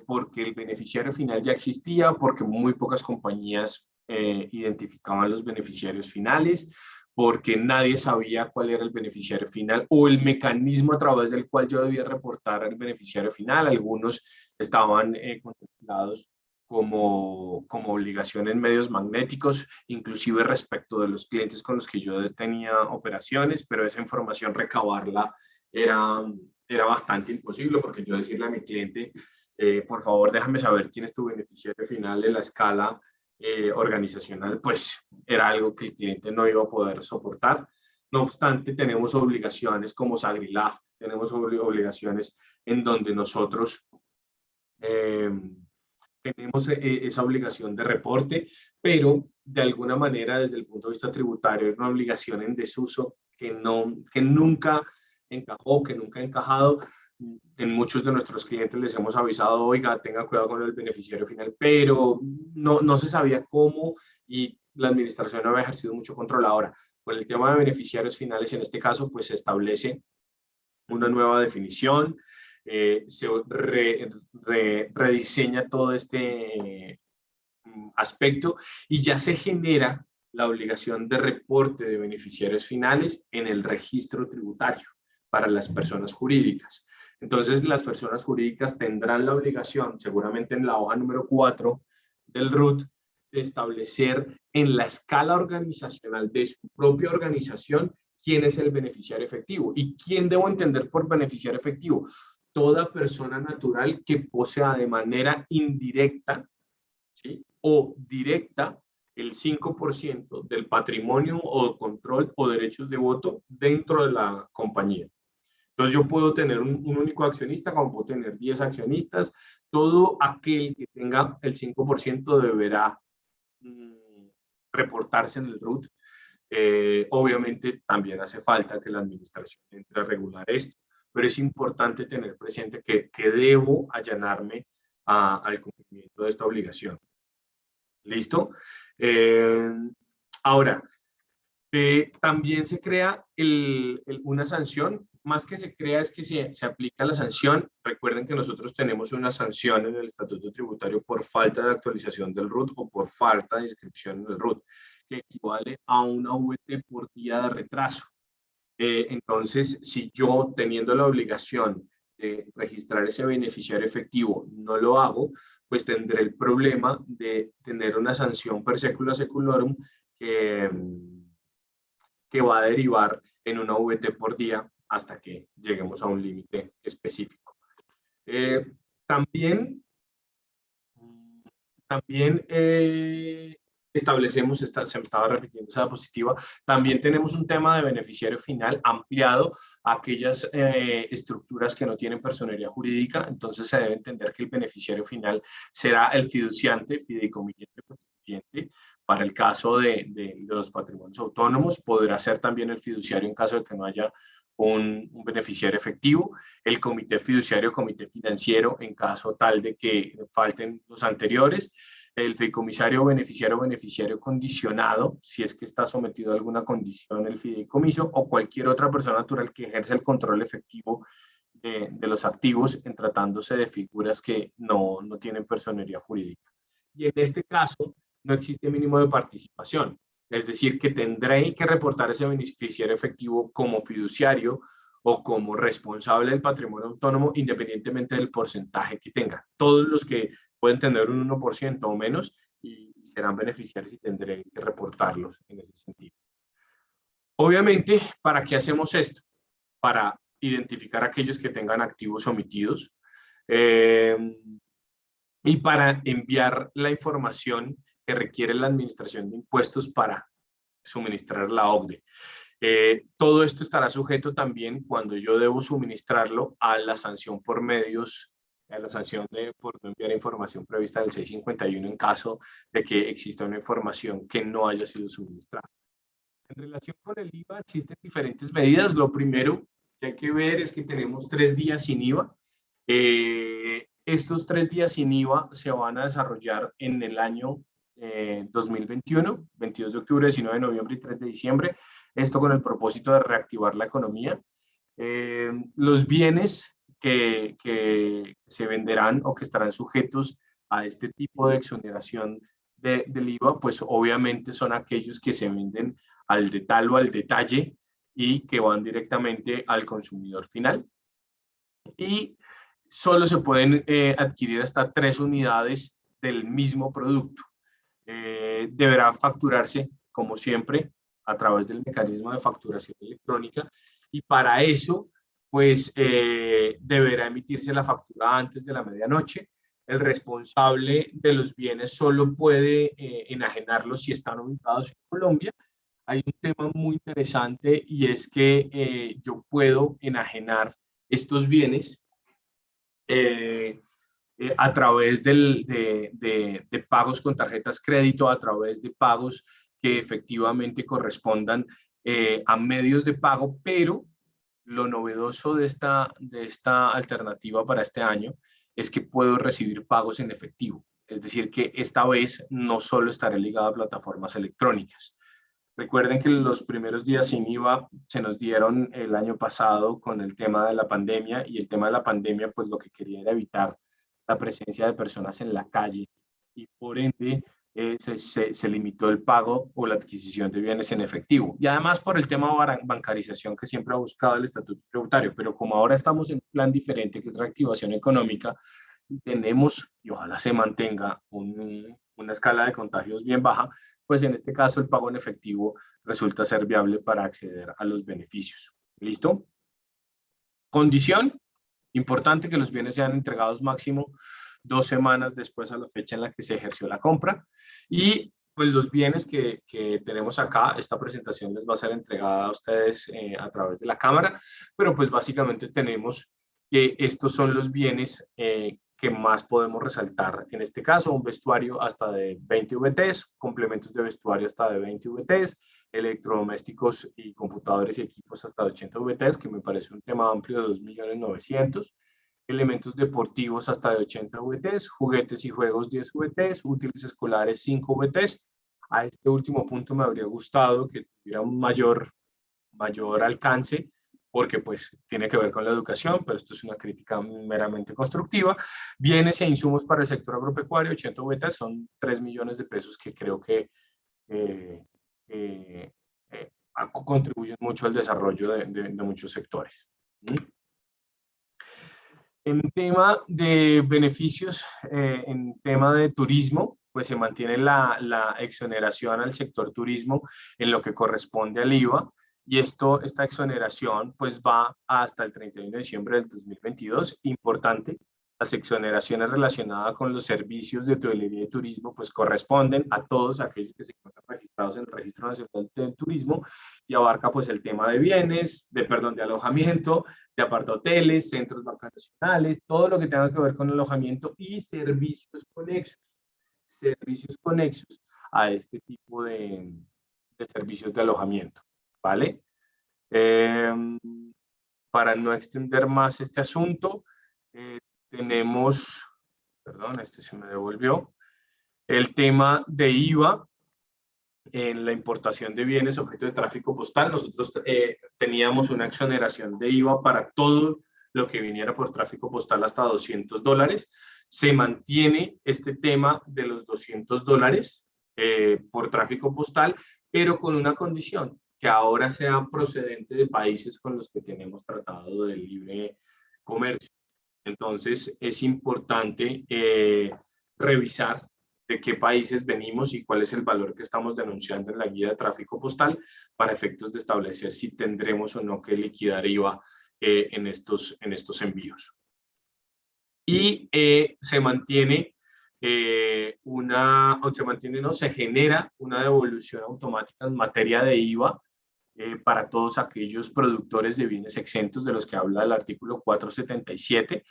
porque el beneficiario final ya existía, porque muy pocas compañías identificaban los beneficiarios finales, porque nadie sabía cuál era el beneficiario final o el mecanismo a través del cual yo debía reportar al beneficiario final. Algunos estaban contemplados como obligación en medios magnéticos, inclusive respecto de los clientes con los que yo tenía operaciones, pero esa información recabarla era bastante imposible, porque yo decirle a mi cliente, por favor déjame saber quién es tu beneficiario final de la escala organizacional, pues era algo que el cliente no iba a poder soportar. No obstante, tenemos obligaciones como Sagrilaft, tenemos obligaciones en donde nosotros tenemos esa obligación de reporte, pero de alguna manera desde el punto de vista tributario es una obligación en desuso que nunca encajó, que nunca ha encajado. En muchos de nuestros clientes les hemos avisado, oiga, tenga cuidado con el beneficiario final, pero no se sabía cómo y la administración no había ejercido mucho control. Ahora, con el tema de beneficiarios finales, en este caso, pues se establece una nueva definición, se rediseña todo este aspecto y ya se genera la obligación de reporte de beneficiarios finales en el registro tributario para las personas jurídicas. Entonces, las personas jurídicas tendrán la obligación, seguramente en la hoja número 4 del RUT, de establecer en la escala organizacional de su propia organización quién es el beneficiario efectivo. ¿Y quién debo entender por beneficiario efectivo? Toda persona natural que posea de manera indirecta, ¿sí?, o directa el 5% del patrimonio o control o derechos de voto dentro de la compañía. Entonces yo puedo tener un único accionista, como puedo tener 10 accionistas. Todo aquel que tenga el 5% deberá reportarse en el RUT. Obviamente también hace falta que la administración entre a regular esto, pero es importante tener presente que debo allanarme al cumplimiento de esta obligación. ¿Listo? Ahora, también se crea una sanción, más que se crea es que se aplica la sanción. Recuerden que nosotros tenemos una sanción en el Estatuto Tributario por falta de actualización del RUT o por falta de inscripción en el RUT, que equivale a una VT por día de retraso. Entonces, si yo teniendo la obligación de registrar ese beneficiario efectivo no lo hago, pues tendré el problema de tener una sanción per secula seculorum que va a derivar en una VT por día hasta que lleguemos a un límite específico. También establecemos, se me estaba repitiendo esa diapositiva, también tenemos un tema de beneficiario final ampliado a aquellas estructuras que no tienen personería jurídica. Entonces se debe entender que el beneficiario final será el fiduciante, fideicomitente, constituyente. Para el caso de los patrimonios autónomos, podrá ser también el fiduciario en caso de que no haya un beneficiario efectivo, el comité fiduciario, comité financiero en caso tal de que falten los anteriores, el fideicomisario beneficiario condicionado, si es que está sometido a alguna condición el fideicomiso, o cualquier otra persona natural que ejerce el control efectivo de los activos en tratándose de figuras que no tienen personería jurídica. Y en este caso no existe mínimo de participación. Es decir, que tendré que reportar ese beneficiario efectivo como fiduciario o como responsable del patrimonio autónomo, independientemente del porcentaje que tenga. Todos los que pueden tener un 1% o menos y serán beneficiarios y tendré que reportarlos en ese sentido. Obviamente, ¿para qué hacemos esto? Para identificar a aquellos que tengan activos omitidos y para enviar la información que requiere la administración de impuestos para suministrar la OCDE. Todo esto estará sujeto también cuando yo debo suministrarlo a la sanción por medios, a la sanción por no enviar información prevista del 651 en caso de que exista una información que no haya sido suministrada. En relación con el IVA existen diferentes medidas. Lo primero que hay que ver es que tenemos 3 días sin IVA. Estos 3 días sin IVA se van a desarrollar en el año 2021, 22 de octubre, 19 de noviembre y 3 de diciembre. Esto con el propósito de reactivar la economía. Los bienes que se venderán o que estarán sujetos a este tipo de exoneración del IVA, pues obviamente son aquellos que se venden al detal o al detalle y que van directamente al consumidor final. Y solo se pueden adquirir hasta 3 unidades del mismo producto. Deberá facturarse, como siempre, a través del mecanismo de facturación electrónica y para eso, pues, deberá emitirse la factura antes de la medianoche. El responsable de los bienes solo puede enajenarlos si están ubicados en Colombia. Hay un tema muy interesante y es que yo puedo enajenar estos bienes a través de pagos con tarjetas crédito, a través de pagos que efectivamente correspondan a medios de pago, pero lo novedoso de esta alternativa para este año es que puedo recibir pagos en efectivo. Es decir, que esta vez no solo estaré ligado a plataformas electrónicas. Recuerden que los primeros días sin IVA se nos dieron el año pasado con el tema de la pandemia y el tema de la pandemia pues lo que quería era evitar la presencia de personas en la calle y por ende se limitó el pago o la adquisición de bienes en efectivo. Y además por el tema de bancarización que siempre ha buscado el Estatuto Tributario, pero como ahora estamos en un plan diferente que es reactivación económica, tenemos, y ojalá se mantenga, una escala de contagios bien baja, pues en este caso el pago en efectivo resulta ser viable para acceder a los beneficios. ¿Listo? Condición, importante que los bienes sean entregados máximo 2 semanas después a la fecha en la que se ejerció la compra. Y pues los bienes que tenemos acá, esta presentación les va a ser entregada a ustedes a través de la cámara, pero pues básicamente tenemos que estos son los bienes que más podemos resaltar. En este caso, un vestuario hasta de 20 VTs, complementos de vestuario hasta de 20 VTs, electrodomésticos y computadores y equipos hasta 80 VTs, que me parece un tema amplio de 2.900.000, elementos deportivos hasta de 80 VTs, juguetes y juegos 10 VTs, útiles escolares 5 VTs. A este último punto me habría gustado que tuviera un mayor alcance, porque pues tiene que ver con la educación, pero esto es una crítica meramente constructiva. Bienes e insumos para el sector agropecuario, 80 VTs, son 3 millones de pesos que creo que contribuyen mucho al desarrollo de muchos sectores. En tema de beneficios, en tema de turismo, pues se mantiene la exoneración al sector turismo en lo que corresponde al IVA, y esta exoneración pues va hasta el 31 de diciembre del 2022. Importante, las exoneraciones relacionadas con los servicios de hotelería y turismo pues corresponden a todos aquellos que se encuentran registrados en el Registro Nacional del Turismo, y abarca pues el tema de bienes, de alojamiento, de apartahoteles, centros vacacionales, todo lo que tenga que ver con alojamiento y servicios conexos a este tipo de servicios de alojamiento, ¿vale? Para no extender más este asunto, tenemos, perdón, este se me devolvió, el tema de IVA en la importación de bienes objeto de tráfico postal. Nosotros teníamos una exoneración de IVA para todo lo que viniera por tráfico postal hasta $200. Se mantiene este tema de los $200 por tráfico postal, pero con una condición, que ahora sea procedente de países con los que tenemos tratado de libre comercio. Entonces, es importante revisar de qué países venimos y cuál es el valor que estamos denunciando en la guía de tráfico postal para efectos de establecer si tendremos o no que liquidar IVA en estos envíos. Y se genera una devolución automática en materia de IVA para todos aquellos productores de bienes exentos de los que habla el artículo 477.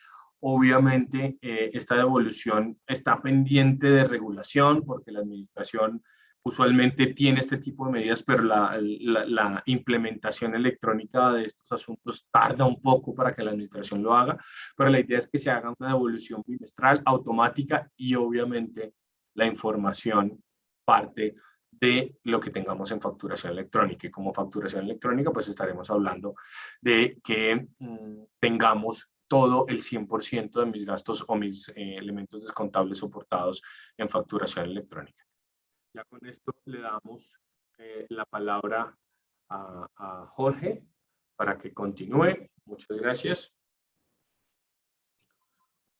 Obviamente, esta devolución está pendiente de regulación, porque la administración usualmente tiene este tipo de medidas, pero la implementación electrónica de estos asuntos tarda un poco para que la administración lo haga, pero la idea es que se haga una devolución bimestral, automática, y obviamente la información parte de lo que tengamos en facturación electrónica. Y como facturación electrónica, pues estaremos hablando de que tengamos todo el 100% de mis gastos o mis elementos descontables soportados en facturación electrónica. Ya con esto le damos la palabra a Jorge para que continúe. Muchas gracias.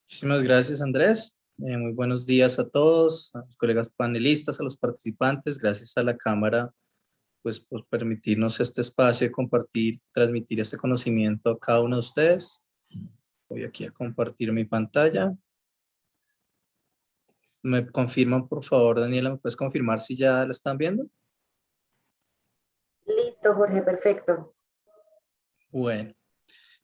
Muchísimas gracias, Andrés. Muy buenos días a todos, a los colegas panelistas, a los participantes. Gracias a la Cámara pues, por permitirnos este espacio de compartir, transmitir este conocimiento a cada uno de ustedes. Voy aquí a compartir mi pantalla. ¿Me confirman, por favor, Daniela? ¿Me puedes confirmar si ya la están viendo?
Listo, Jorge, perfecto.
Bueno,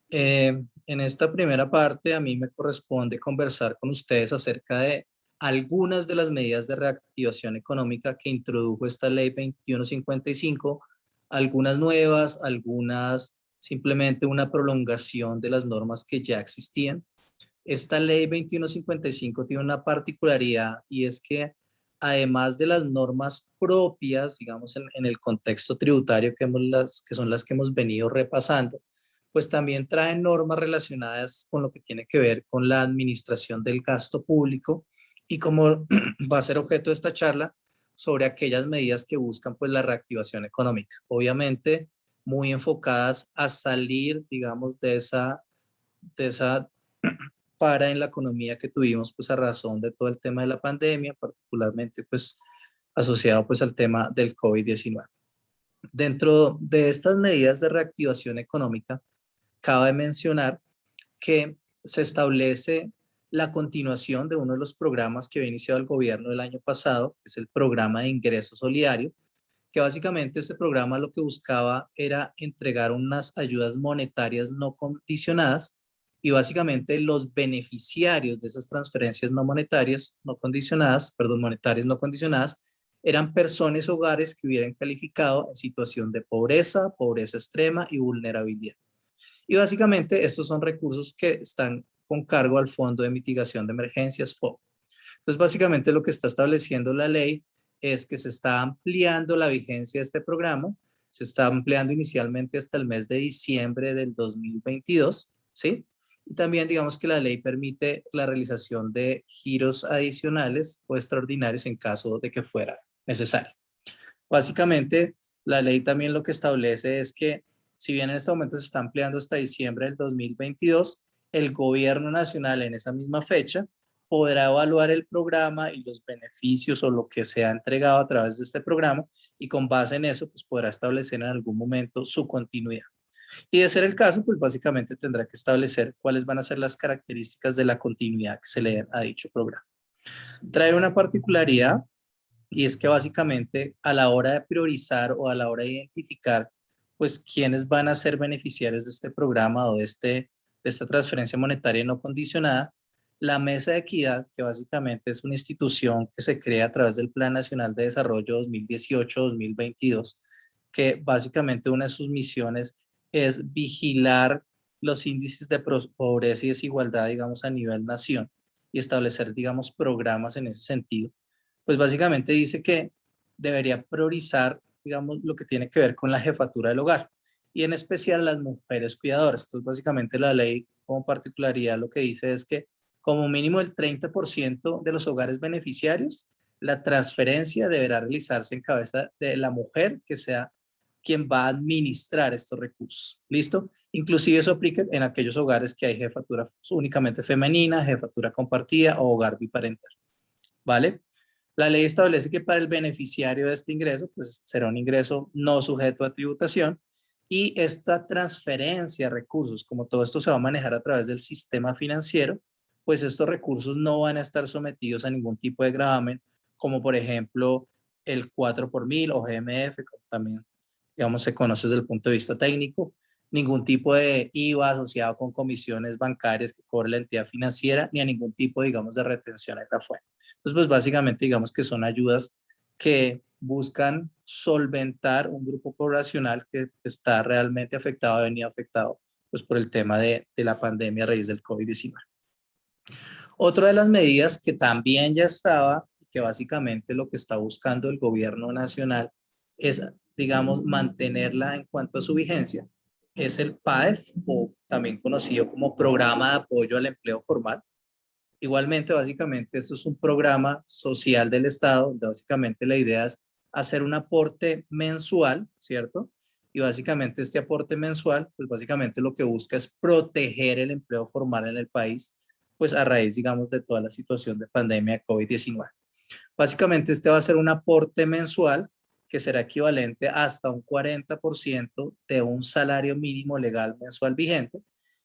en esta primera parte a mí me corresponde conversar con ustedes acerca de algunas de las medidas de reactivación económica que introdujo esta ley 2155, algunas nuevas, algunas simplemente una prolongación de las normas que ya existían. Esta ley 2155 tiene una particularidad, y es que además de las normas propias, digamos, en el contexto tributario que son las que hemos venido repasando, pues también trae normas relacionadas con lo que tiene que ver con la administración del gasto público, y como va a ser objeto de esta charla, sobre aquellas medidas que buscan pues la reactivación económica. Obviamente muy enfocadas a salir, digamos, de esa para en la economía que tuvimos pues a razón de todo el tema de la pandemia, particularmente pues asociado pues al tema del COVID-19. Dentro de estas medidas de reactivación económica, cabe mencionar que se establece la continuación de uno de los programas que había iniciado el gobierno el año pasado, que es el programa de ingreso solidario, que básicamente este programa lo que buscaba era entregar unas ayudas monetarias no condicionadas, y básicamente los beneficiarios de esas transferencias no monetarias, no condicionadas, perdón, monetarias no condicionadas, eran personas o hogares que hubieran calificado en situación de pobreza, pobreza extrema y vulnerabilidad. Y básicamente estos son recursos que están con cargo al Fondo de Mitigación de Emergencias, FOB. Entonces, básicamente lo que está estableciendo la ley es que se está ampliando la vigencia de este programa, se está ampliando inicialmente hasta el mes de diciembre del 2022, ¿sí? Y también digamos que la ley permite la realización de giros adicionales o extraordinarios en caso de que fuera necesario. Básicamente, la ley también lo que establece es que si bien en este momento se está ampliando hasta diciembre del 2022, el gobierno nacional en esa misma fecha podrá evaluar el programa y los beneficios o lo que se ha entregado a través de este programa y con base en eso pues podrá establecer en algún momento su continuidad. Y de ser el caso, pues básicamente tendrá que establecer cuáles van a ser las características de la continuidad que se le den a dicho programa. Trae una particularidad y es que básicamente a la hora de priorizar o a la hora de identificar pues quiénes van a ser beneficiarios de este programa o de esta transferencia monetaria no condicionada, la Mesa de Equidad, que básicamente es una institución que se crea a través del Plan Nacional de Desarrollo 2018-2022, que básicamente una de sus misiones es vigilar los índices de pobreza y desigualdad, digamos, a nivel nación y establecer, digamos, programas en ese sentido. Pues básicamente dice que debería priorizar, digamos, lo que tiene que ver con la jefatura del hogar y en especial las mujeres cuidadoras. Entonces, básicamente la ley como particularidad lo que dice es que como mínimo el 30% de los hogares beneficiarios, la transferencia deberá realizarse en cabeza de la mujer que sea quien va a administrar estos recursos. ¿Listo? Inclusive eso aplica en aquellos hogares que hay jefatura únicamente femenina, jefatura compartida o hogar biparental. ¿Vale? La ley establece que para el beneficiario de este ingreso, pues será un ingreso no sujeto a tributación y esta transferencia de recursos, como todo esto se va a manejar a través del sistema financiero, pues estos recursos no van a estar sometidos a ningún tipo de gravamen, como por ejemplo el 4 por 1000 o GMF, como también, digamos, se conoce desde el punto de vista técnico, ningún tipo de IVA asociado con comisiones bancarias que cobre la entidad financiera, ni a ningún tipo, digamos, de retención en la fuente. Entonces, pues básicamente digamos que son ayudas que buscan solventar un grupo poblacional que está realmente afectado, ha venido afectado pues por el tema de la pandemia a raíz del COVID-19. Otra de las medidas que también ya estaba, que básicamente lo que está buscando el gobierno nacional es, digamos, mantenerla en cuanto a su vigencia, es el PAEF, o también conocido como Programa de Apoyo al Empleo Formal. Igualmente, básicamente, esto es un programa social del Estado, donde básicamente la idea es hacer un aporte mensual, ¿cierto? Y básicamente este aporte mensual, pues básicamente lo que busca es proteger el empleo formal en el país, pues a raíz, digamos, de toda la situación de pandemia de COVID-19. Básicamente este va a ser un aporte mensual que será equivalente hasta un 40% de un salario mínimo legal mensual vigente.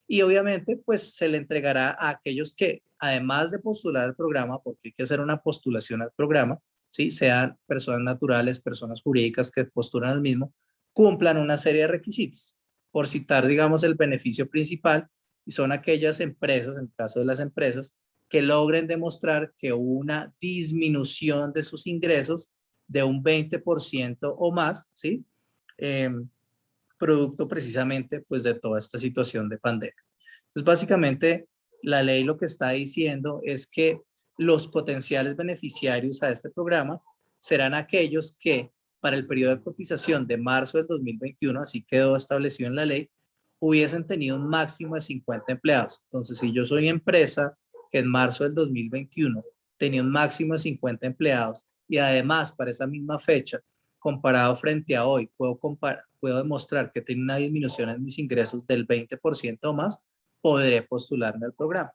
Y obviamente, pues se le entregará a aquellos que, además de postular al programa, porque hay que hacer una postulación al programa, ¿sí? Sean personas naturales, personas jurídicas que postulan al mismo, cumplan una serie de requisitos. Por citar, digamos, el beneficio principal, y son aquellas empresas, en el caso de las empresas, que logren demostrar que hubo una disminución de sus ingresos de un 20% o más, ¿sí? Producto precisamente pues de toda esta situación de pandemia. Entonces básicamente la ley lo que está diciendo es que los potenciales beneficiarios a este programa serán aquellos que para el periodo de cotización de marzo del 2021, así quedó establecido en la ley, hubiesen tenido un máximo de 50 empleados. Entonces si yo soy empresa que en marzo del 2021 tenía un máximo de 50 empleados y además para esa misma fecha comparado frente a hoy, puedo demostrar que tiene una disminución en mis ingresos del 20% o más, podré postularme al programa.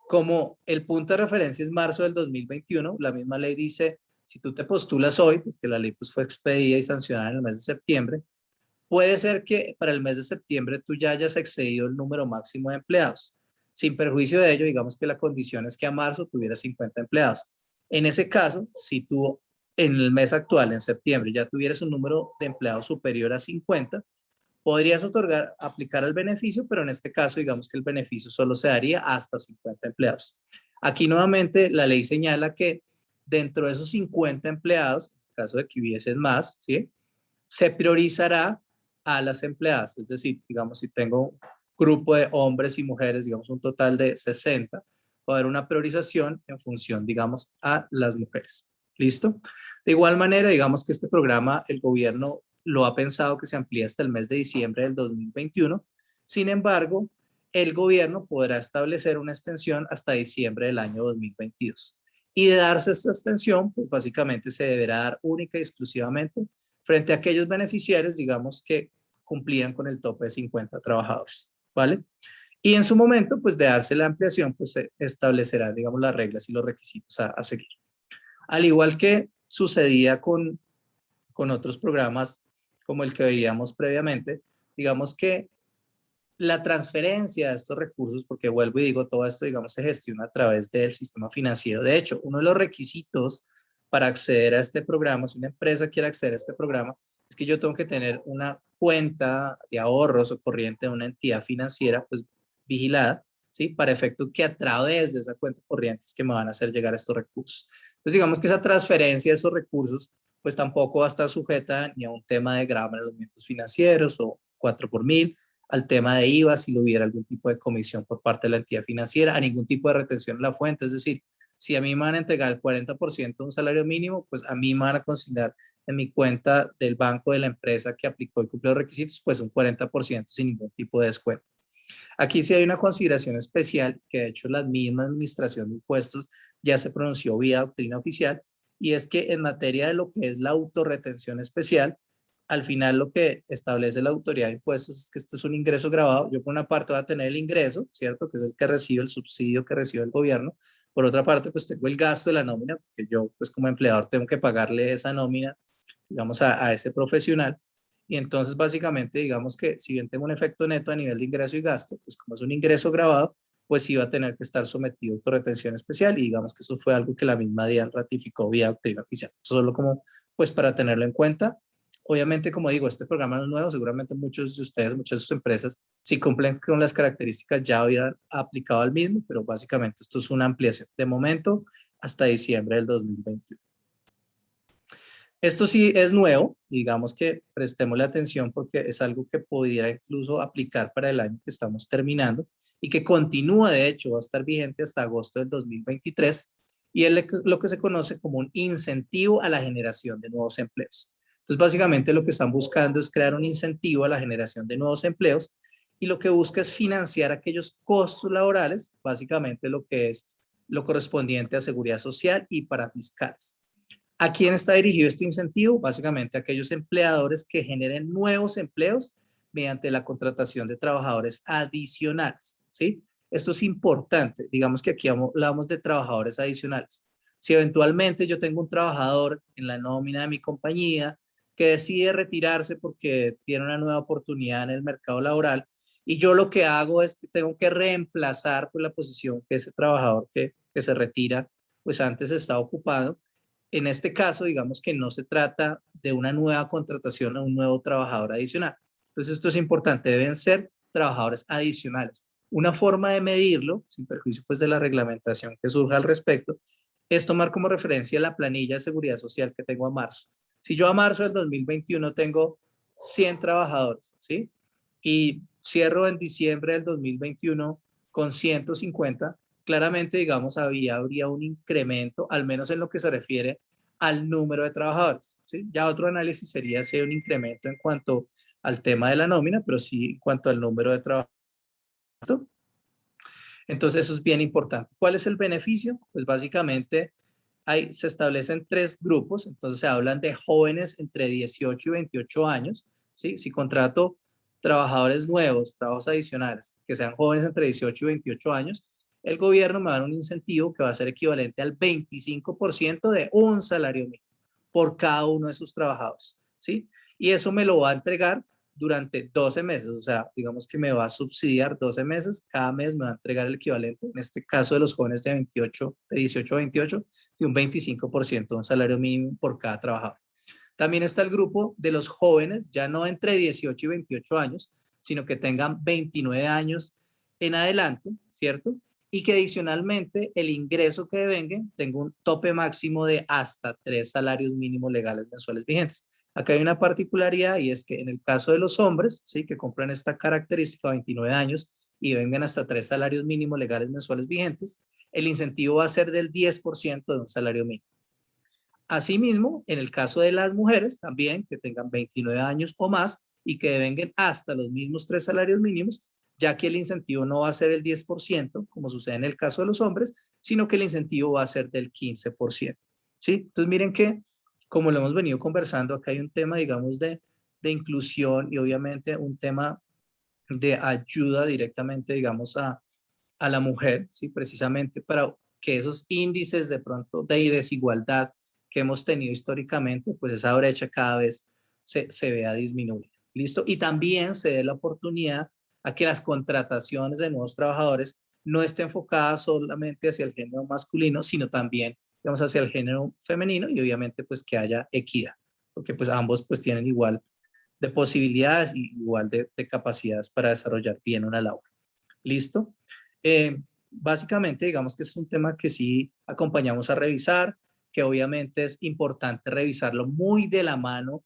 Como el punto de referencia es marzo del 2021, la misma ley dice, si tú te postulas hoy, porque la ley pues fue expedida y sancionada en el mes de septiembre, puede ser que para el mes de septiembre tú ya hayas excedido el número máximo de empleados. Sin perjuicio de ello, digamos que la condición es que a marzo tuviera 50 empleados. En ese caso, si tú en el mes actual, en septiembre, ya tuvieras un número de empleados superior a 50, podrías aplicar el beneficio, pero en este caso, digamos que el beneficio solo se daría hasta 50 empleados. Aquí nuevamente la ley señala que dentro de esos 50 empleados, caso de que hubiesen más, ¿sí? Se priorizará a las empleadas, es decir, digamos, si tengo un grupo de hombres y mujeres, digamos, un total de 60, va a haber una priorización en función, digamos, a las mujeres. ¿Listo? De igual manera, digamos que este programa, el gobierno lo ha pensado que se amplíe hasta el mes de diciembre del 2021. Sin embargo, el gobierno podrá establecer una extensión hasta diciembre del año 2022. Y de darse esta extensión, pues básicamente se deberá dar única y exclusivamente frente a aquellos beneficiarios, digamos, que cumplían con el tope de 50 trabajadores, ¿vale? Y en su momento, pues de darse la ampliación, pues se establecerán, digamos, las reglas y los requisitos a seguir. Al igual que sucedía con otros programas como el que veíamos previamente, digamos que la transferencia de estos recursos, porque vuelvo y digo, todo esto, digamos, se gestiona a través del sistema financiero. De hecho, uno de los requisitos para acceder a este programa, si una empresa quiere acceder a este programa, es que yo tengo que tener una cuenta de ahorros o corriente de una entidad financiera, pues vigilada, ¿sí? Para efecto que a través de esa cuenta corriente es que me van a hacer llegar estos recursos. Entonces, digamos que esa transferencia de esos recursos, pues tampoco va a estar sujeta ni a un tema de gravamen de los movimientos financieros o 4 por 1000, al tema de IVA, si hubiera algún tipo de comisión por parte de la entidad financiera, a ningún tipo de retención en la fuente. Es decir, si a mí me van a entregar el 40% de un salario mínimo, pues a mí me van a consignar en mi cuenta del banco de la empresa que aplicó y cumplió los requisitos, pues un 40% sin ningún tipo de descuento. Aquí sí hay una consideración especial que de hecho la misma administración de impuestos ya se pronunció vía doctrina oficial, y es que en materia de lo que es la autorretención especial, al final lo que establece la autoridad de impuestos es que este es un ingreso grabado. Yo por una parte voy a tener el ingreso, ¿cierto? Que es el que recibe, el subsidio que recibe el gobierno. Por otra parte, pues tengo el gasto de la nómina, que yo pues como empleador tengo que pagarle esa nómina, digamos, a ese profesional. Y entonces básicamente digamos que si bien tengo un efecto neto a nivel de ingreso y gasto, pues como es un ingreso grabado, pues sí va a tener que estar sometido a autorretención especial, y digamos que eso fue algo que la misma DIAN ratificó vía doctrina oficial. Solo como pues para tenerlo en cuenta. Obviamente, como digo, este programa no es nuevo, seguramente muchos de ustedes, muchas de sus empresas, si cumplen con las características ya hubieran aplicado al mismo, pero básicamente esto es una ampliación de momento hasta diciembre del 2021. Esto sí es nuevo, digamos que prestémosle atención porque es algo que pudiera incluso aplicar para el año que estamos terminando y que continúa, de hecho, va a estar vigente hasta agosto del 2023, y es lo que se conoce como un incentivo a la generación de nuevos empleos. Entonces, básicamente lo que están buscando es crear un incentivo a la generación de nuevos empleos, y lo que busca es financiar aquellos costos laborales, básicamente lo que es lo correspondiente a seguridad social y para fiscales. ¿A quién está dirigido este incentivo? Básicamente a aquellos empleadores que generen nuevos empleos mediante la contratación de trabajadores adicionales, ¿sí? Esto es importante. Digamos que aquí hablamos de trabajadores adicionales. Si eventualmente yo tengo un trabajador en la nómina de mi compañía que decide retirarse porque tiene una nueva oportunidad en el mercado laboral, y yo lo que hago es que tengo que reemplazar pues, la posición que ese trabajador que se retira, pues antes estaba ocupado. En este caso, digamos que no se trata de una nueva contratación a un nuevo trabajador adicional. Entonces, esto es importante, deben ser trabajadores adicionales. Una forma de medirlo, sin perjuicio pues de la reglamentación que surja al respecto, es tomar como referencia la planilla de seguridad social que tengo a marzo. Si yo a marzo del 2021 tengo 100 trabajadores, ¿sí? Y cierro en diciembre del 2021 con 150, claramente, digamos, habría un incremento, al menos en lo que se refiere al número de trabajadores, ¿sí? Ya otro análisis sería si hay un incremento en cuanto al tema de la nómina, pero sí en cuanto al número de trabajadores. Entonces, eso es bien importante. ¿Cuál es el beneficio? Pues básicamente se establecen 3 grupos. Entonces, se hablan de jóvenes entre 18 y 28 años, ¿sí? Si contrato trabajadores nuevos, trabajos adicionales, que sean jóvenes entre 18 y 28 años, el gobierno me va a dar un incentivo que va a ser equivalente al 25% de un salario mínimo por cada uno de sus trabajadores, ¿sí? Y eso me lo va a entregar durante 12 meses, o sea, digamos que me va a subsidiar 12 meses, cada mes me va a entregar el equivalente, en este caso de los jóvenes de 18 a 28, de un 25% de un salario mínimo por cada trabajador. También está el grupo de los jóvenes, ya no entre 18 y 28 años, sino que tengan 29 años en adelante, ¿cierto? y que adicionalmente el ingreso que devenguen tenga un tope máximo de hasta 3 salarios mínimos legales mensuales vigentes. Acá hay una particularidad y es que en el caso de los hombres, ¿sí?, que cumplan esta característica 29 años y vengan hasta 3 salarios mínimos legales mensuales vigentes, el incentivo va a ser del 10% de un salario mínimo. Asimismo, en el caso de las mujeres también, que tengan 29 años o más y que devenguen hasta los mismos 3 salarios mínimos, ya que el incentivo no va a ser el 10%, como sucede en el caso de los hombres, sino que el incentivo va a ser del 15%. ¿Sí? Entonces, miren que, como lo hemos venido conversando, acá hay un tema, digamos, de inclusión y obviamente un tema de ayuda directamente, digamos, a la mujer, ¿sí? Precisamente para que esos índices de pronto de desigualdad que hemos tenido históricamente, pues esa brecha cada vez se vea disminuir. ¿Listo? Y también se dé la oportunidad a que las contrataciones de nuevos trabajadores no estén enfocadas solamente hacia el género masculino, sino también, digamos, hacia el género femenino y obviamente pues que haya equidad, porque pues ambos pues tienen igual de posibilidades y igual de capacidades para desarrollar bien una labor. ¿Listo? Básicamente, digamos que es un tema que sí acompañamos a revisar, que obviamente es importante revisarlo muy de la mano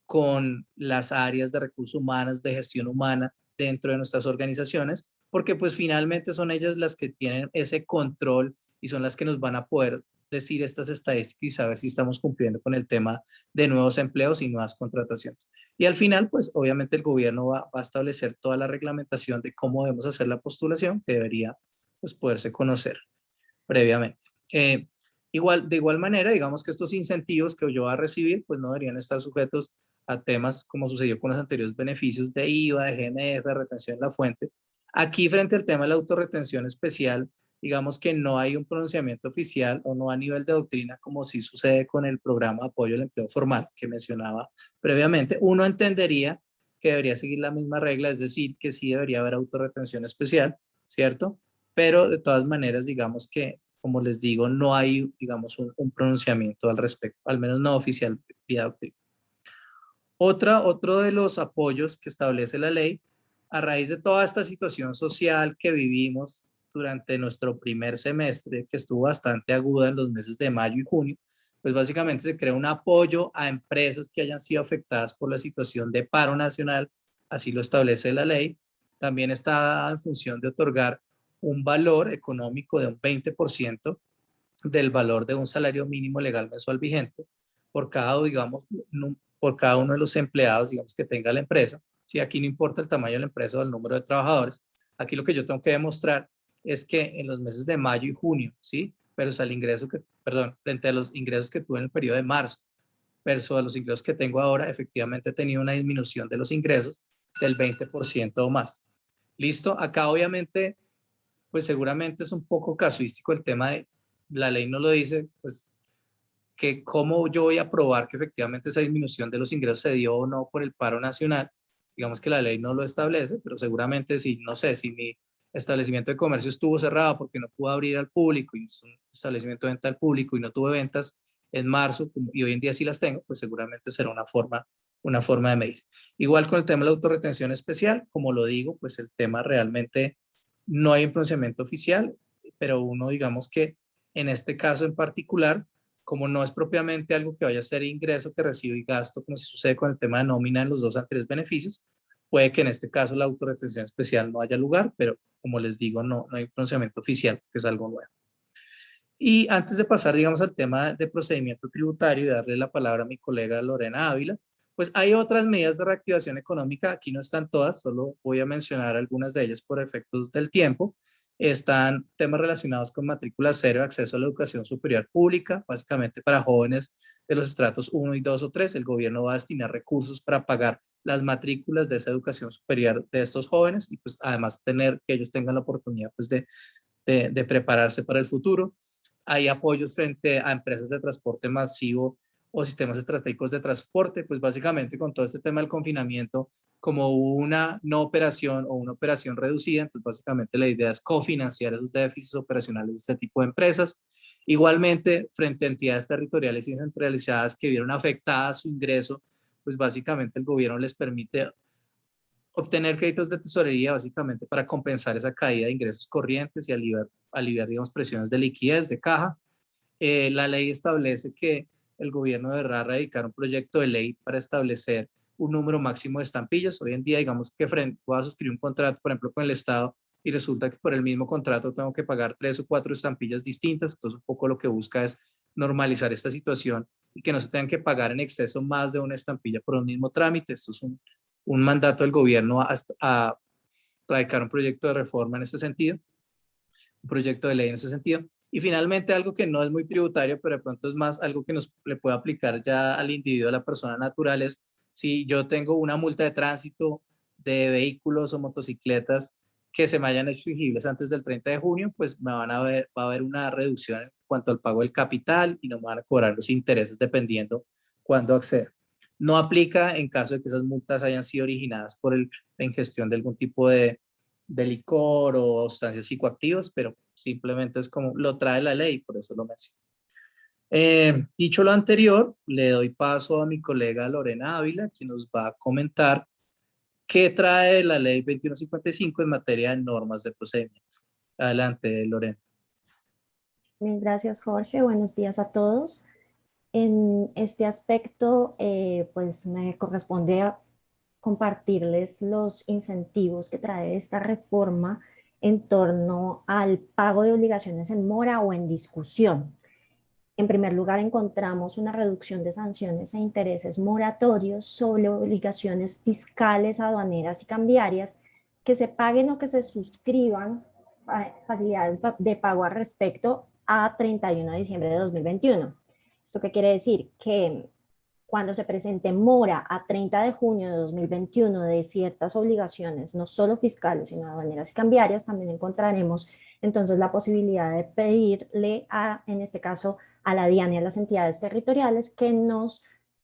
con las áreas de recursos humanos, de gestión humana dentro de nuestras organizaciones, porque pues finalmente son ellas las que tienen ese control y son las que nos van a poder decir estas estadísticas y saber si estamos cumpliendo con el tema de nuevos empleos y nuevas contrataciones. Y al final, pues obviamente el gobierno va a establecer toda la reglamentación de cómo debemos hacer la postulación, que debería pues poderse conocer previamente. De igual manera, digamos que estos incentivos que yo voy a recibir, pues no deberían estar sujetos a temas como sucedió con los anteriores beneficios de IVA, de GMF, de retención en la fuente. Aquí, frente al tema de la autorretención especial, digamos que no hay un pronunciamiento oficial o no a nivel de doctrina, como sí sucede con el programa de apoyo al empleo formal que mencionaba previamente. Uno entendería que debería seguir la misma regla, es decir, que sí debería haber autorretención especial, ¿cierto? Pero de todas maneras, digamos que, como les digo, no hay, digamos, un pronunciamiento al respecto, al menos no oficial vía doctrina. Otro de los apoyos que establece la ley, a raíz de toda esta situación social que vivimos durante nuestro primer semestre, que estuvo bastante aguda en los meses de mayo y junio, pues básicamente se crea un apoyo a empresas que hayan sido afectadas por la situación de paro nacional, así lo establece la ley. También está en función de otorgar un valor económico de un 20% del valor de un salario mínimo legal mensual vigente por cada, digamos, por cada uno de los empleados, digamos, que tenga la empresa. Sí, aquí no importa el tamaño de la empresa o el número de trabajadores. Aquí lo que yo tengo que demostrar es que en los meses de mayo y junio, ¿sí? Pero al ingreso que, perdón, frente a los ingresos que tuve en el periodo de marzo, versus a los ingresos que tengo ahora, efectivamente he tenido una disminución de los ingresos del 20% o más. ¿Listo? Acá obviamente, pues seguramente es un poco casuístico el tema de, la ley no lo dice, pues que cómo yo voy a probar que efectivamente esa disminución de los ingresos se dio o no por el paro nacional. Digamos que la ley no lo establece, pero seguramente si, no sé, si mi establecimiento de comercio estuvo cerrado porque no pudo abrir al público y es un establecimiento de venta al público y no tuve ventas en marzo y hoy en día sí las tengo, pues seguramente será una forma de medir. Igual con el tema de la autorretención especial, como lo digo, pues el tema realmente no hay un pronunciamiento oficial, pero uno digamos que en este caso en particular, como no es propiamente algo que vaya a ser ingreso que recibo y gasto, como si sucede con el tema de nómina en los dos anteriores beneficios, puede que en este caso la autorretención especial no haya lugar, pero como les digo, no hay un pronunciamiento oficial, que es algo nuevo. Y antes de pasar, digamos, al tema de procedimiento tributario y darle la palabra a mi colega Lorena Ávila, pues hay otras medidas de reactivación económica, aquí no están todas, solo voy a mencionar algunas de ellas por efectos del tiempo. Están temas relacionados con matrícula cero, acceso a la educación superior pública, básicamente para jóvenes de los estratos 1 y 2 o 3. El gobierno va a destinar recursos para pagar las matrículas de esa educación superior de estos jóvenes y pues además tener que ellos tengan la oportunidad pues de prepararse para el futuro. Hay apoyos frente a empresas de transporte masivo o sistemas estratégicos de transporte, pues básicamente con todo este tema del confinamiento, como una no operación o una operación reducida, entonces básicamente la idea es cofinanciar esos déficits operacionales de este tipo de empresas. Igualmente, frente a entidades territoriales y descentralizadas que vieron afectada su ingreso, pues básicamente el gobierno les permite obtener créditos de tesorería básicamente para compensar esa caída de ingresos corrientes y aliviar digamos, presiones de liquidez, de caja. La ley establece que el gobierno deberá radicar un proyecto de ley para establecer un número máximo de estampillas. Hoy en día, digamos que voy a suscribir un contrato, por ejemplo, con el Estado, y resulta que por el mismo contrato tengo que pagar 3 o 4 estampillas distintas. Entonces, un poco lo que busca es normalizar esta situación y que no se tengan que pagar en exceso más de una estampilla por un mismo trámite. Esto es un mandato del gobierno a radicar un proyecto de reforma en este sentido, un proyecto de ley en ese sentido. Y finalmente, algo que no es muy tributario, pero de pronto es más algo que nos le puede aplicar ya al individuo, a la persona natural, es si yo tengo una multa de tránsito de vehículos o motocicletas que se me hayan hecho exigibles antes del 30 de junio, pues va a haber una reducción en cuanto al pago del capital y no me van a cobrar los intereses dependiendo cuándo acceda. No aplica en caso de que esas multas hayan sido originadas por la ingestión de algún tipo de licor o sustancias psicoactivas, pero simplemente es como lo trae la ley, por eso lo menciono. Dicho lo anterior, le doy paso a mi colega Lorena Ávila, quien nos va a comentar qué trae la ley 2155 en materia de normas de procedimiento. Adelante, Lorena.
Bien, gracias, Jorge. Buenos días a todos. En este aspecto, pues me corresponde compartirles los incentivos que trae esta reforma en torno al pago de obligaciones en mora o en discusión. En primer lugar, encontramos una reducción de sanciones e intereses moratorios sobre obligaciones fiscales, aduaneras y cambiarias que se paguen o que se suscriban facilidades de pago al respecto a 31 de diciembre de 2021. ¿Esto qué quiere decir? Que cuando se presente mora a 30 de junio de 2021 de ciertas obligaciones, no solo fiscales, sino aduaneras y cambiarias, también encontraremos entonces la posibilidad de pedirle en este caso, a la DIAN y a las entidades territoriales que nos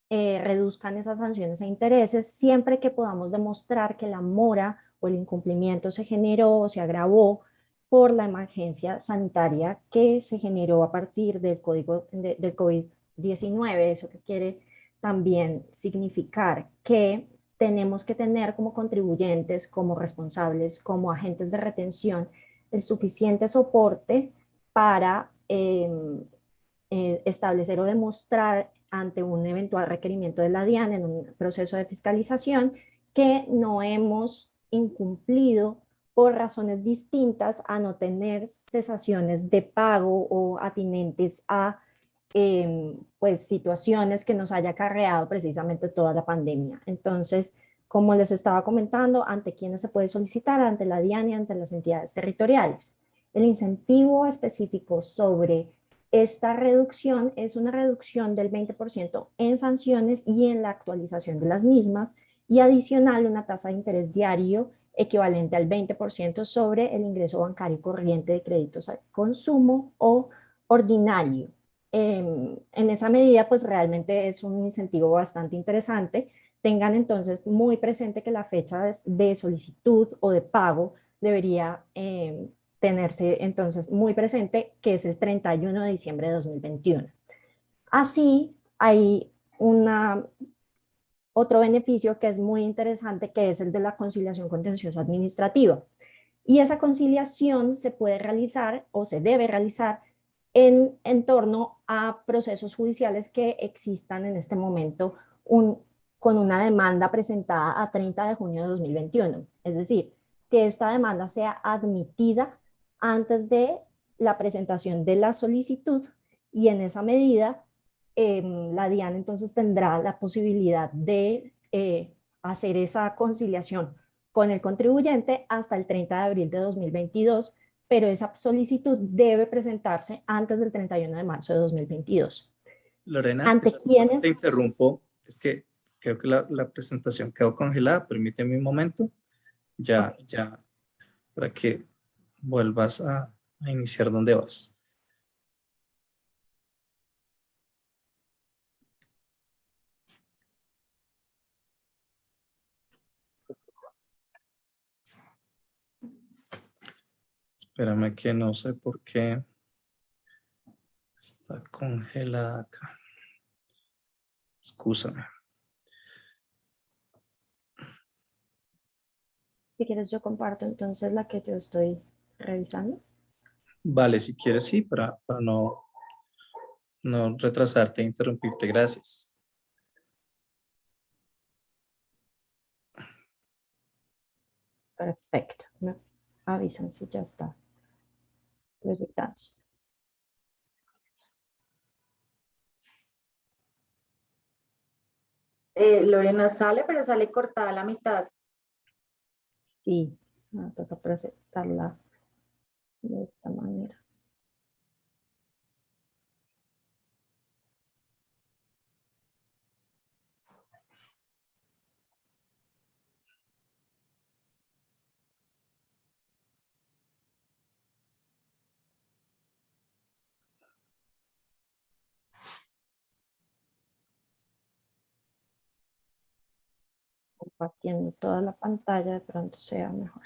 reduzcan esas sanciones e intereses siempre que podamos demostrar que la mora o el incumplimiento se generó o se agravó por la emergencia sanitaria que se generó a partir del del COVID-19. Eso que quiere también significar que tenemos que tener como contribuyentes, como responsables, como agentes de retención, el suficiente soporte para establecer o demostrar ante un eventual requerimiento de la DIAN en un proceso de fiscalización que no hemos incumplido por razones distintas a no tener cesaciones de pago o atinentes a pues situaciones que nos haya acarreado precisamente toda la pandemia. Entonces, como les estaba comentando, ante quienes se puede solicitar, ante la DIAN y ante las entidades territoriales. El incentivo específico sobre esta reducción es una reducción del 20% en sanciones y en la actualización de las mismas, y adicional una tasa de interés diario equivalente al 20% sobre el ingreso bancario corriente de créditos al consumo o ordinario. En esa medida, pues realmente es un incentivo bastante interesante. Tengan entonces muy presente que la fecha de solicitud o de pago debería tenerse entonces muy presente, que es el 31 de diciembre de 2021. Así, hay otro beneficio que es muy interesante, que es el de la conciliación contenciosa administrativa. Y esa conciliación se puede realizar o se debe realizar en torno a procesos judiciales que existan en este momento con una demanda presentada a 30 de junio de 2021. Es decir, que esta demanda sea admitida antes de la presentación de la solicitud, y en esa medida la DIAN entonces tendrá la posibilidad de hacer esa conciliación con el contribuyente hasta el 30 de abril de 2022, pero esa solicitud debe presentarse antes del 31 de marzo de 2022.
Lorena,
¿Ante quiénes?
te interrumpo, es que creo que la presentación quedó congelada, permíteme un momento, ya, para que vuelvas a iniciar donde vas. Espérame que no sé por qué está congelada acá. Excúsame.
Si quieres yo comparto entonces la que yo estoy revisando.
Vale, si quieres, sí, para no retrasarte e interrumpirte. Gracias.
Perfecto. Me avisan si ya está proyectado.
Lorena sale, pero sale cortada a la mitad.
Sí, me toca presentarla de esta manera. Compartiendo toda la pantalla, de pronto sea mejor.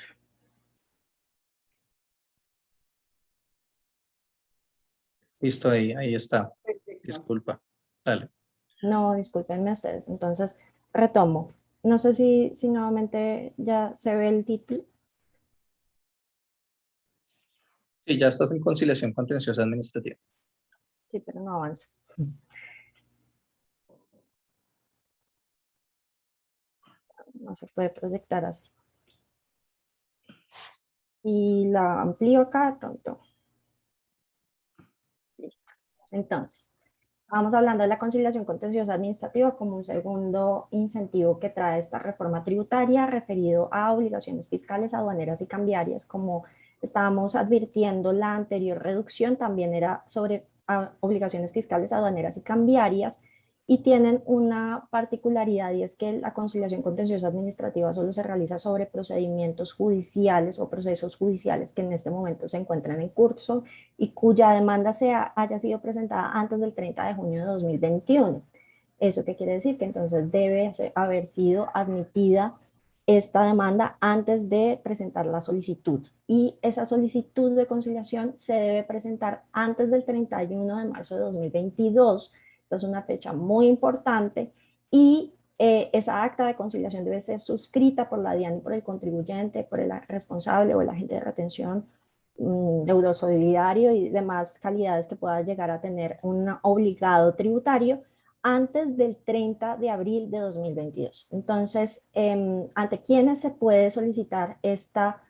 Listo, ahí está.
Perfecto.
Disculpa. Dale.
No, discúlpenme ustedes. Entonces, retomo. No sé si nuevamente ya se ve el título.
Sí, ya estás en conciliación contenciosa administrativa.
Sí, pero no avanza. No se puede proyectar así. Y la amplío acá de pronto. Listo. Entonces, vamos hablando de la conciliación contenciosa administrativa como un segundo incentivo que trae esta reforma tributaria referido a obligaciones fiscales, aduaneras y cambiarias. Como estábamos advirtiendo, la anterior reducción también era sobre obligaciones fiscales, aduaneras y cambiarias, y tienen una particularidad, y es que la conciliación contenciosa administrativa solo se realiza sobre procedimientos judiciales o procesos judiciales que en este momento se encuentran en curso y cuya demanda haya sido presentada antes del 30 de junio de 2021. ¿Eso qué quiere decir? Que entonces debe haber sido admitida esta demanda antes de presentar la solicitud. Y esa solicitud de conciliación se debe presentar antes del 31 de marzo de 2022. Esta es una fecha muy importante y esa acta de conciliación debe ser suscrita por la DIAN y por el contribuyente, por el responsable o el agente de retención, deudor solidario y demás calidades que pueda llegar a tener un obligado tributario antes del 30 de abril de 2022. Entonces, ¿ante quiénes se puede solicitar esta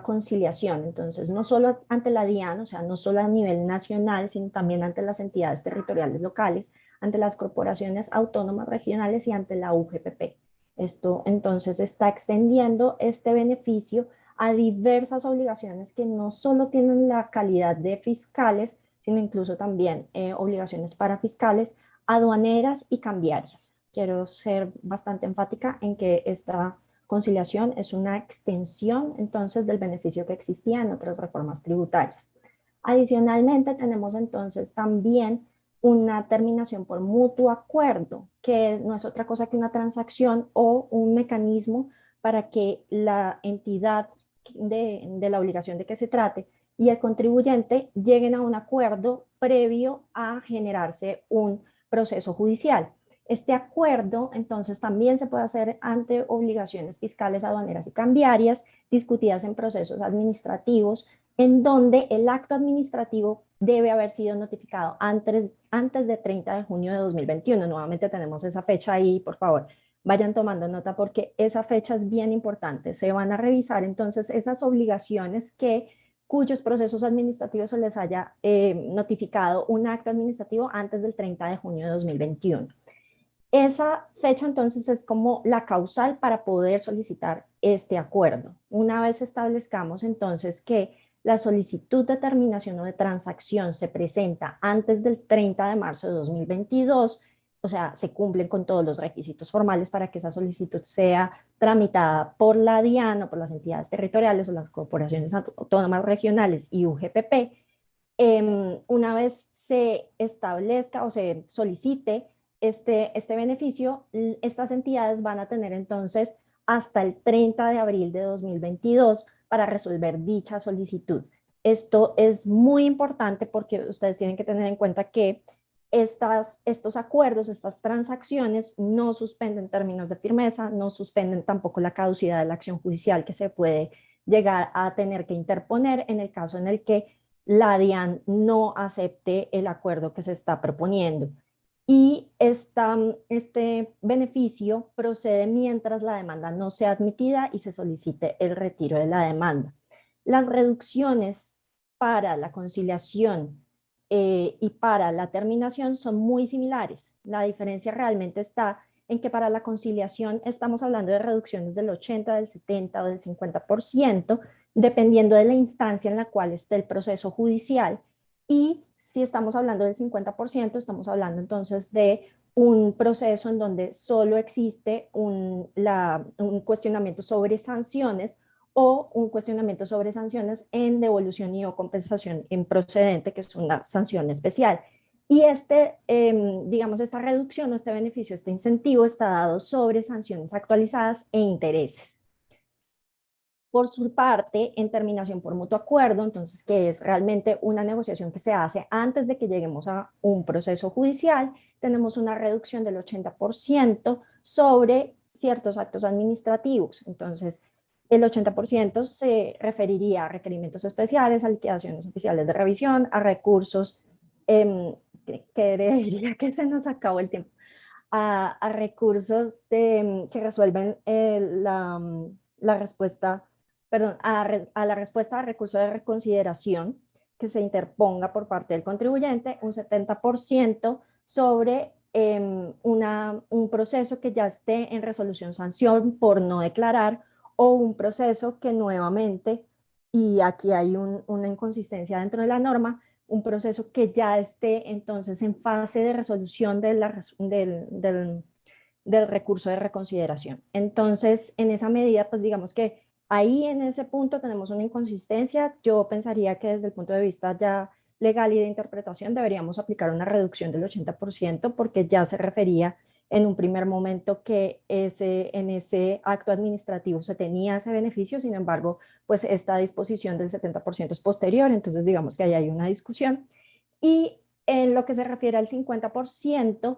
conciliación? Entonces, no solo ante la DIAN, o sea, no solo a nivel nacional, sino también ante las entidades territoriales locales, ante las corporaciones autónomas regionales y ante la UGPP. Esto entonces está extendiendo este beneficio a diversas obligaciones que no solo tienen la calidad de fiscales, sino incluso también obligaciones parafiscales, aduaneras y cambiarias. Quiero ser bastante enfática en que esta conciliación es una extensión entonces del beneficio que existía en otras reformas tributarias. Adicionalmente tenemos entonces también una terminación por mutuo acuerdo, que no es otra cosa que una transacción o un mecanismo para que la entidad de la obligación de que se trate y el contribuyente lleguen a un acuerdo previo a generarse un proceso judicial. Este acuerdo, entonces, también se puede hacer ante obligaciones fiscales, aduaneras y cambiarias discutidas en procesos administrativos, en donde el acto administrativo debe haber sido notificado antes de 30 de junio de 2021. Nuevamente tenemos esa fecha ahí, por favor, vayan tomando nota porque esa fecha es bien importante. Se van a revisar entonces esas obligaciones cuyos procesos administrativos se les haya notificado un acto administrativo antes del 30 de junio de 2021. Esa fecha entonces es como la causal para poder solicitar este acuerdo. Una vez establezcamos entonces que la solicitud de terminación o de transacción se presenta antes del 30 de marzo de 2022, o sea, se cumplen con todos los requisitos formales para que esa solicitud sea tramitada por la DIAN o por las entidades territoriales o las corporaciones autónomas regionales y UGPP. Una vez se establezca o se solicite este beneficio, estas entidades van a tener entonces hasta el 30 de abril de 2022 para resolver dicha solicitud. Esto es muy importante porque ustedes tienen que tener en cuenta que estos acuerdos, estas transacciones no suspenden términos de firmeza, no suspenden tampoco la caducidad de la acción judicial que se puede llegar a tener que interponer en el caso en el que la DIAN no acepte el acuerdo que se está proponiendo. Y este beneficio procede mientras la demanda no sea admitida y se solicite el retiro de la demanda. Las reducciones para la conciliación y para la terminación son muy similares. La diferencia realmente está en que para la conciliación estamos hablando de reducciones del 80, del 70 o del 50%, dependiendo de la instancia en la cual esté el proceso judicial. Y si estamos hablando del 50%, estamos hablando entonces de un proceso en donde solo existe un cuestionamiento sobre sanciones o un cuestionamiento sobre sanciones en devolución y o compensación improcedente, que es una sanción especial. Y digamos, esta reducción, este beneficio, este incentivo está dado sobre sanciones actualizadas e intereses. Por su parte, en terminación por mutuo acuerdo, entonces, que es realmente una negociación que se hace antes de que lleguemos a un proceso judicial, tenemos una reducción del 80% sobre ciertos actos administrativos. Entonces, el 80% se referiría a requerimientos especiales, a liquidaciones oficiales de revisión, a recursos, que diría que se nos acabó el tiempo, a recursos que resuelven la respuesta, perdón, a la respuesta a recurso de reconsideración que se interponga por parte del contribuyente, un 70% sobre un proceso que ya esté en resolución sanción por no declarar, o un proceso que nuevamente, y aquí hay una inconsistencia dentro de la norma, un proceso que ya esté entonces en fase de resolución del recurso de reconsideración. Entonces, en esa medida, pues digamos que ahí en ese punto tenemos una inconsistencia. Yo pensaría que desde el punto de vista ya legal y de interpretación deberíamos aplicar una reducción del 80% porque ya se refería en un primer momento que en ese acto administrativo se tenía ese beneficio. Sin embargo, pues esta disposición del 70% es posterior, entonces digamos que ahí hay una discusión. Y en lo que se refiere al 50%,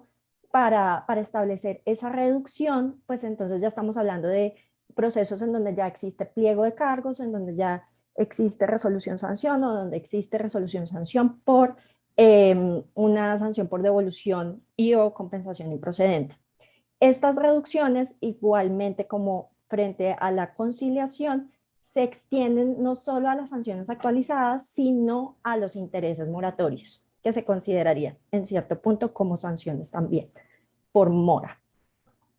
para establecer esa reducción, pues entonces ya estamos hablando de procesos en donde ya existe pliego de cargos, en donde ya existe resolución sanción o donde existe resolución sanción por una sanción por devolución y o compensación improcedente. Estas reducciones, igualmente como frente a la conciliación, se extienden no solo a las sanciones actualizadas, sino a los intereses moratorios, que se considerarían en cierto punto como sanciones también por mora.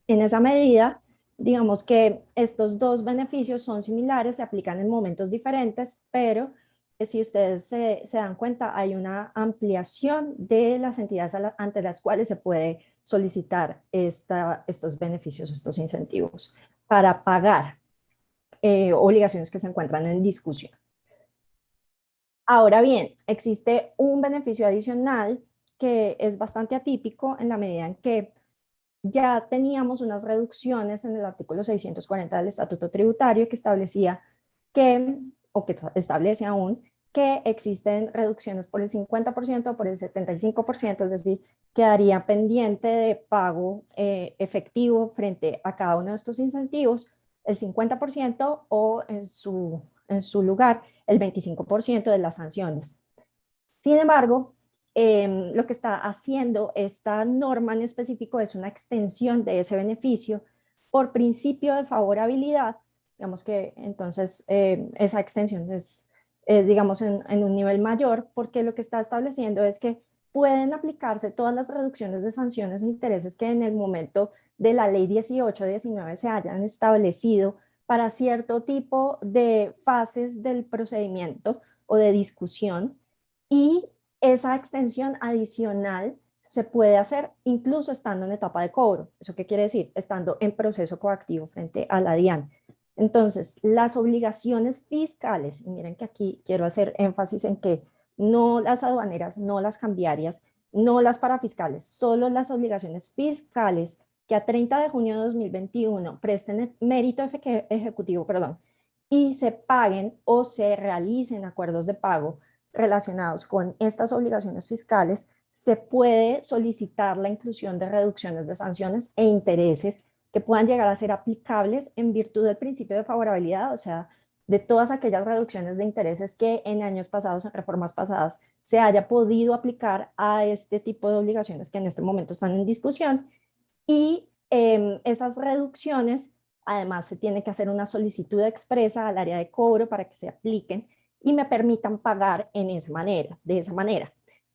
En esa medida, digamos que estos dos beneficios son similares, se aplican en momentos diferentes, pero si ustedes se dan cuenta, hay una ampliación de las entidades ante las cuales se puede solicitar estos beneficios, estos incentivos para pagar obligaciones que se encuentran en discusión. Ahora bien, existe un beneficio adicional que es bastante atípico en la medida en que ya teníamos unas reducciones en el artículo 640 del Estatuto Tributario que establecía que, o que establece aún, que existen reducciones por el 50% o por el 75%, es decir, quedaría pendiente de pago efectivo frente a cada uno de estos incentivos, el 50% o en su lugar el 25% de las sanciones. Sin embargo, lo que está haciendo esta norma en específico es una extensión de ese beneficio por principio de favorabilidad. Digamos que entonces esa extensión es, digamos, en un nivel mayor, porque lo que está estableciendo es que pueden aplicarse todas las reducciones de sanciones e intereses que en el momento de la ley 18-19 se hayan establecido para cierto tipo de fases del procedimiento o de discusión, y esa extensión adicional se puede hacer incluso estando en etapa de cobro. ¿Eso qué quiere decir? Estando en proceso coactivo frente a la DIAN. Entonces, las obligaciones fiscales, y miren que aquí quiero hacer énfasis en que no las aduaneras, no las cambiarias, no las parafiscales, solo las obligaciones fiscales que a 30 de junio de 2021 presten mérito ejecutivo, y se paguen o se realicen acuerdos de pago relacionados con estas obligaciones fiscales, se puede solicitar la inclusión de reducciones de sanciones e intereses que puedan llegar a ser aplicables en virtud del principio de favorabilidad, o sea, de todas aquellas reducciones de intereses que en años pasados, en reformas pasadas, se haya podido aplicar a este tipo de obligaciones que en este momento están en discusión. Y esas reducciones, además, se tiene que hacer una solicitud expresa al área de cobro para que se apliquen y me permitan pagar de esa manera.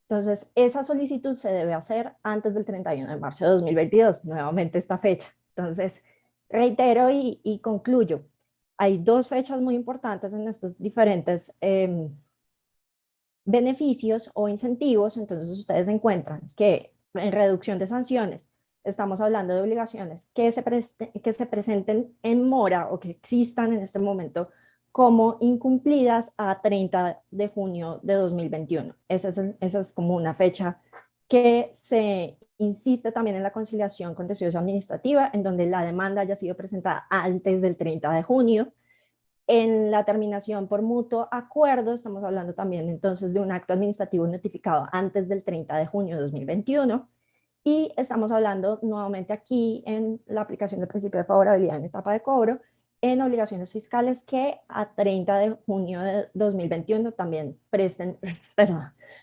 Entonces, esa solicitud se debe hacer antes del 31 de marzo de 2022, nuevamente esta fecha. Entonces, reitero y concluyo. Hay dos fechas muy importantes en estos diferentes beneficios o incentivos. Entonces, ustedes encuentran que en reducción de sanciones estamos hablando de obligaciones que se presenten en mora o que existan en este momento como incumplidas a 30 de junio de 2021. Esa es como una fecha que se insiste también en la conciliación contenciosa administrativa, en donde la demanda haya sido presentada antes del 30 de junio. En la terminación por mutuo acuerdo, estamos hablando también entonces de un acto administrativo notificado antes del 30 de junio de 2021. Y estamos hablando nuevamente aquí en la aplicación del principio de favorabilidad en etapa de cobro, en obligaciones fiscales que a 30 de junio de 2021 también presten,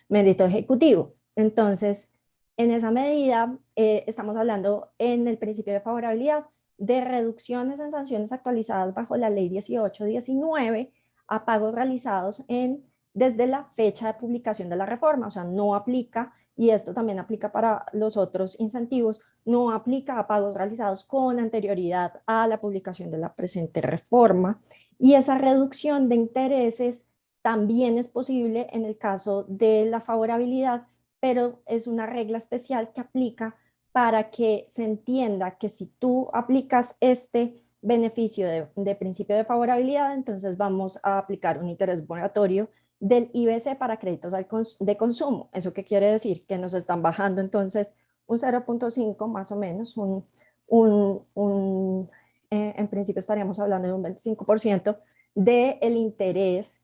mérito ejecutivo. Entonces, en esa medida, estamos hablando en el principio de favorabilidad de reducciones en sanciones actualizadas bajo la ley 1819 a pagos realizados desde la fecha de publicación de la reforma, o sea, no aplica, y esto también aplica para los otros incentivos, no aplica a pagos realizados con anterioridad a la publicación de la presente reforma, y esa reducción de intereses también es posible en el caso de la favorabilidad, pero es una regla especial que aplica para que se entienda que si tú aplicas este beneficio de principio de favorabilidad, entonces vamos a aplicar un interés moratorio del IBC para créditos de consumo. ¿Eso qué quiere decir? Que nos están bajando entonces un 0.5 más o menos, en principio estaríamos hablando de un 25% del interés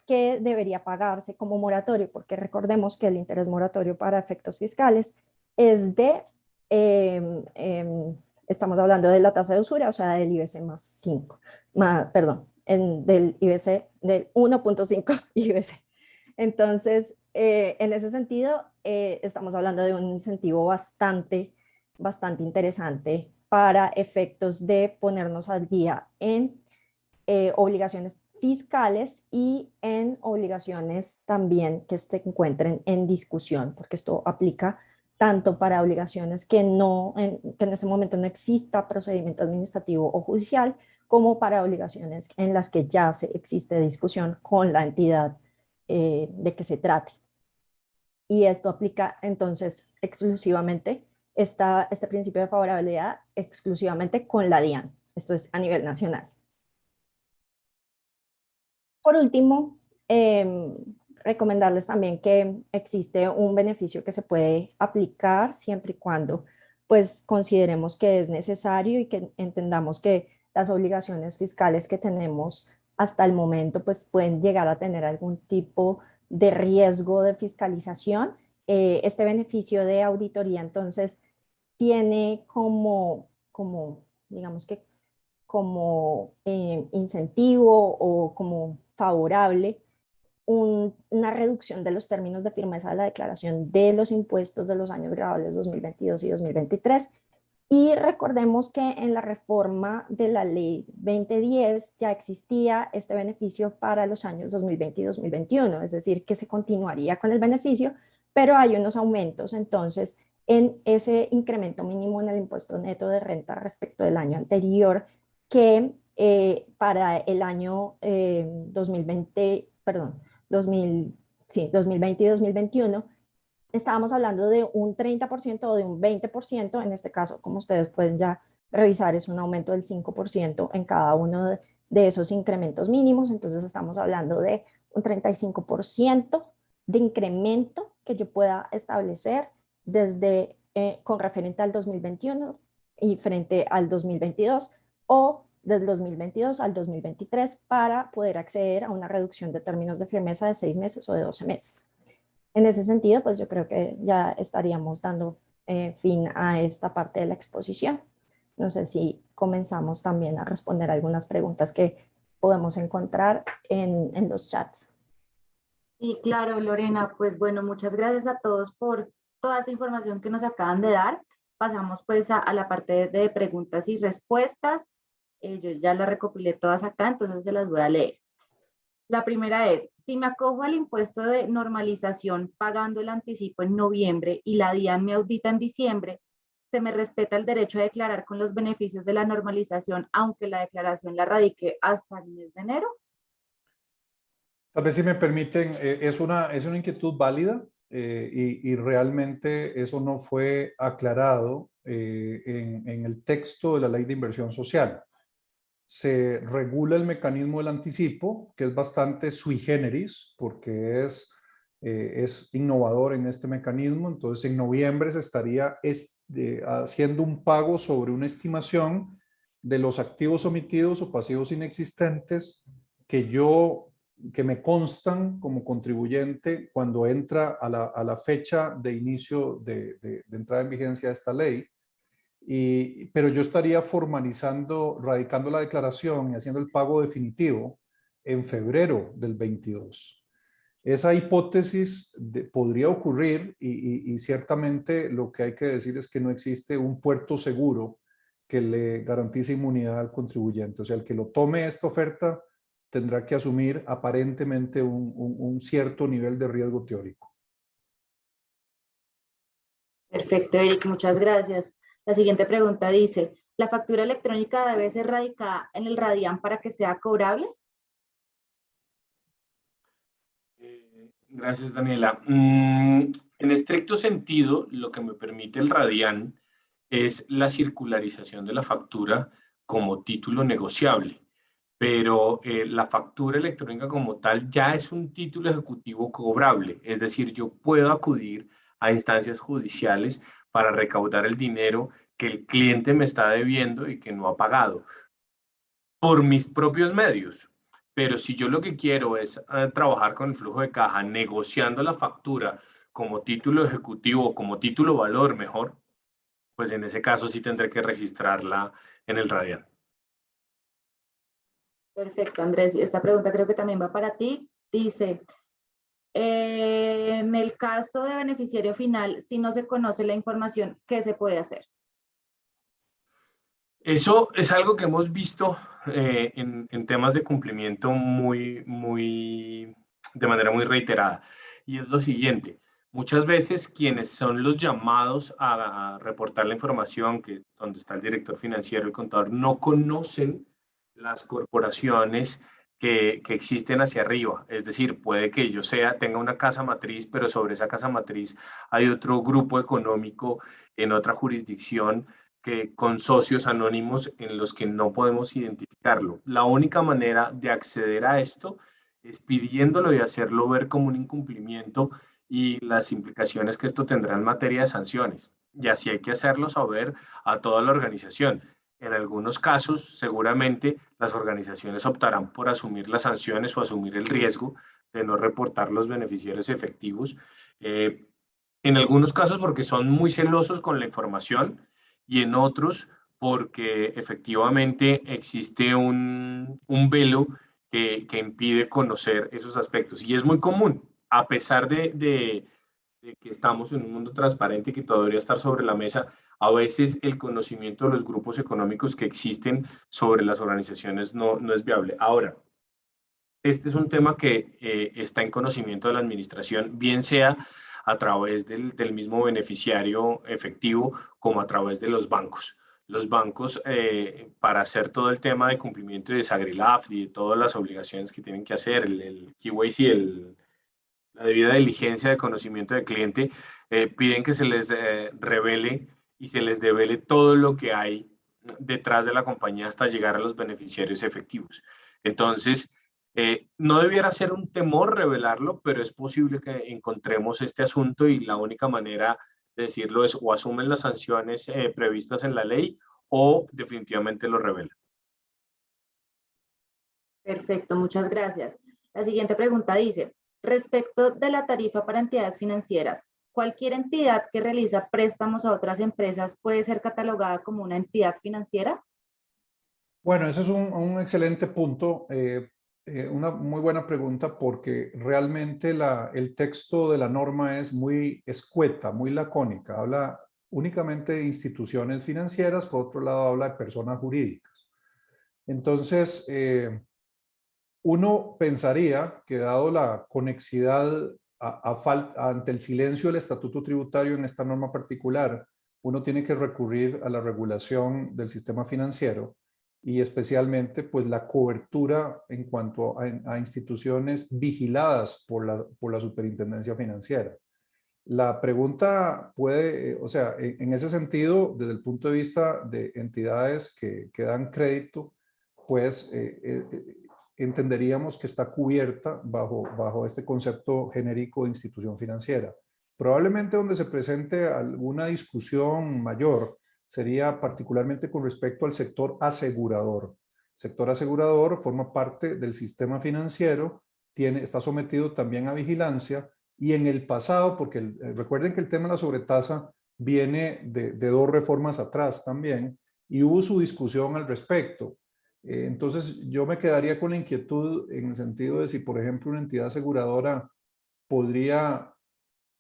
que debería pagarse como moratorio, porque recordemos que el interés moratorio para efectos fiscales es estamos hablando de la tasa de usura, o sea, del IBC más 5, perdón, del IBC, del 1.5 IBC. Entonces, en ese sentido, estamos hablando de un incentivo bastante interesante para efectos de ponernos al día en obligaciones fiscales y en obligaciones también que se encuentren en discusión, porque esto aplica tanto para obligaciones que en ese momento no exista procedimiento administrativo o judicial, como para obligaciones en las que ya existe discusión con la entidad de que se trate. Y esto aplica entonces exclusivamente, este principio de favorabilidad exclusivamente con la DIAN. Esto es a nivel nacional. Por último, recomendarles también que existe un beneficio que se puede aplicar siempre y cuando pues consideremos que es necesario y que entendamos que las obligaciones fiscales que tenemos hasta el momento pues pueden llegar a tener algún tipo de riesgo de fiscalización. Este beneficio de auditoría entonces tiene digamos que como incentivo o como favorable una reducción de los términos de firmeza de la declaración de los impuestos de los años grabables 2022 y 2023. Y recordemos que en la reforma de la ley 2010 ya existía este beneficio para los años 2020 y 2021, es decir, que se continuaría con el beneficio, pero hay unos aumentos entonces en ese incremento mínimo en el impuesto neto de renta respecto del año anterior, que para el año 2020, perdón, 2020 y 2021, estábamos hablando de un 30% o de un 20%, en este caso, como ustedes pueden ya revisar, es un aumento del 5% en cada uno de esos incrementos mínimos, entonces estamos hablando de un 35% de incremento que yo pueda establecer desde con referente al 2021 y frente al 2022, o del 2022 al 2023 para poder acceder a una reducción de términos de firmeza de 6 meses o de 12 meses. En ese sentido, pues yo creo que ya estaríamos dando fin a esta parte de la exposición. No sé si comenzamos también a responder algunas preguntas que podemos encontrar en los chats.
Y claro, Lorena, pues bueno, muchas gracias a todos por toda esta información que nos acaban de dar. Pasamos pues a la parte de preguntas y respuestas. Yo ya las recopilé todas acá, entonces se las voy a leer. La primera es, si me acojo al impuesto de normalización pagando el anticipo en noviembre y la DIAN me audita en diciembre, ¿se me respeta el derecho a declarar con los beneficios de la normalización, aunque la declaración la radique hasta el mes de enero?
Tal vez si me permiten, es una inquietud válida y realmente eso no fue aclarado en el texto de la Ley de Inversión Social. Se regula el mecanismo del anticipo, que es bastante sui generis, porque es innovador en este mecanismo. Entonces, en noviembre se estaría haciendo un pago sobre una estimación de los activos omitidos o pasivos inexistentes que me constan como contribuyente cuando entra a la fecha de inicio de entrada en vigencia de esta ley. Pero yo estaría formalizando, radicando la declaración y haciendo el pago definitivo en febrero del 22. Esa hipótesis podría ocurrir y ciertamente lo que hay que decir es que no existe un puerto seguro que le garantice inmunidad al contribuyente. O sea, el que lo tome esta oferta tendrá que asumir aparentemente un cierto nivel de riesgo teórico.
Perfecto, Eric, muchas gracias. La siguiente pregunta dice, ¿la factura electrónica debe ser radicada en el RADIAN para que sea cobrable?
Gracias, Daniela. En estricto sentido, lo que me permite el RADIAN es la circularización de la factura como título negociable, pero la factura electrónica como tal ya es un título ejecutivo cobrable, es decir, yo puedo acudir a instancias judiciales para recaudar el dinero que el cliente me está debiendo y que no ha pagado por mis propios medios. Pero si yo lo que quiero es trabajar con el flujo de caja, negociando la factura como título ejecutivo o como título valor mejor, pues en ese caso sí tendré que registrarla en el RADIAN.
Perfecto, Andrés. Y esta pregunta creo que también va para ti. Dice, en el caso de beneficiario final, si no se conoce la información, ¿qué se puede hacer?
Eso es algo que hemos visto en temas de cumplimiento de manera muy reiterada. Y es lo siguiente, muchas veces quienes son los llamados a reportar la información, donde está el director financiero, el contador, no conocen las corporaciones que existen hacia arriba. Es decir, puede que yo tenga una casa matriz, pero sobre esa casa matriz hay otro grupo económico en otra jurisdicción con socios anónimos en los que no podemos identificarlo. La única manera de acceder a esto es pidiéndolo y hacerlo ver como un incumplimiento y las implicaciones que esto tendrá en materia de sanciones. Y así hay que hacerlo saber a toda la organización. En algunos casos, seguramente, las organizaciones optarán por asumir las sanciones o asumir el riesgo de no reportar los beneficiarios efectivos. En algunos casos porque son muy celosos con la información y en otros porque efectivamente existe un velo que impide conocer esos aspectos. Y es muy común, a pesar de que estamos en un mundo transparente que todo debería estar sobre la mesa, a veces el conocimiento de los grupos económicos que existen sobre las organizaciones no es viable. Ahora, este es un tema que está en conocimiento de la administración, bien sea a través del mismo beneficiario efectivo como a través de los bancos. Los bancos, para hacer todo el tema de cumplimiento de SAGRILAF y de todas las obligaciones que tienen que hacer, el KYC, la debida diligencia de conocimiento del cliente, piden que se les revele y se les devele todo lo que hay detrás de la compañía hasta llegar a los beneficiarios efectivos. Entonces, no debiera ser un temor revelarlo, pero es posible que encontremos este asunto y la única manera de decirlo es o asumen las sanciones previstas en la ley o definitivamente lo revelan.
Perfecto, muchas gracias. La siguiente pregunta dice, Respecto de la tarifa para entidades financieras, ¿cualquier entidad que realiza préstamos a otras empresas puede ser catalogada como una entidad financiera?
Bueno, ese es un excelente punto, una muy buena pregunta porque realmente el texto de la norma es muy escueta, muy lacónica. Habla únicamente de instituciones financieras, por otro lado habla de personas jurídicas. Entonces, uno pensaría que dado la conexidad ante el silencio del estatuto tributario en esta norma particular, uno tiene que recurrir a la regulación del sistema financiero y especialmente pues la cobertura en cuanto a instituciones vigiladas por la superintendencia financiera. La pregunta puede, o sea, en ese sentido, desde el punto de vista de entidades que dan crédito, pues entenderíamos que está cubierta bajo este concepto genérico de institución financiera. Probablemente donde se presente alguna discusión mayor sería particularmente con respecto al sector asegurador. El sector asegurador forma parte del sistema financiero, está sometido también a vigilancia y en el pasado, porque recuerden que el tema de la sobretasa viene de dos reformas atrás también y hubo su discusión al respecto. Entonces, yo me quedaría con la inquietud en el sentido de si, por ejemplo, una entidad aseguradora podría,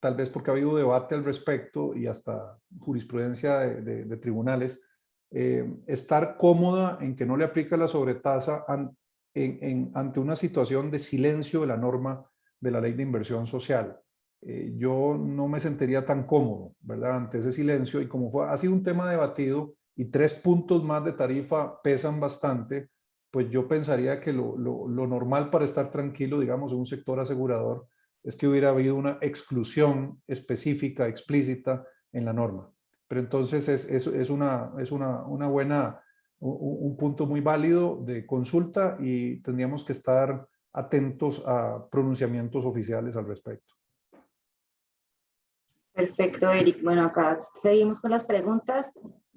tal vez porque ha habido debate al respecto y hasta jurisprudencia de tribunales, estar cómoda en que no le aplica la sobretasa ante una situación de silencio de la norma de la ley de inversión social. Yo no me sentiría tan cómodo, ¿verdad? Ante ese silencio y como ha sido un tema debatido, y 3 puntos más de tarifa pesan bastante, pues yo pensaría que lo normal para estar tranquilo, digamos, en un sector asegurador, es que hubiera habido una exclusión específica, explícita en la norma. Pero entonces es una buena, un punto muy válido de consulta y tendríamos que estar atentos a pronunciamientos oficiales al respecto.
Perfecto, Eric. Bueno, acá seguimos con las preguntas.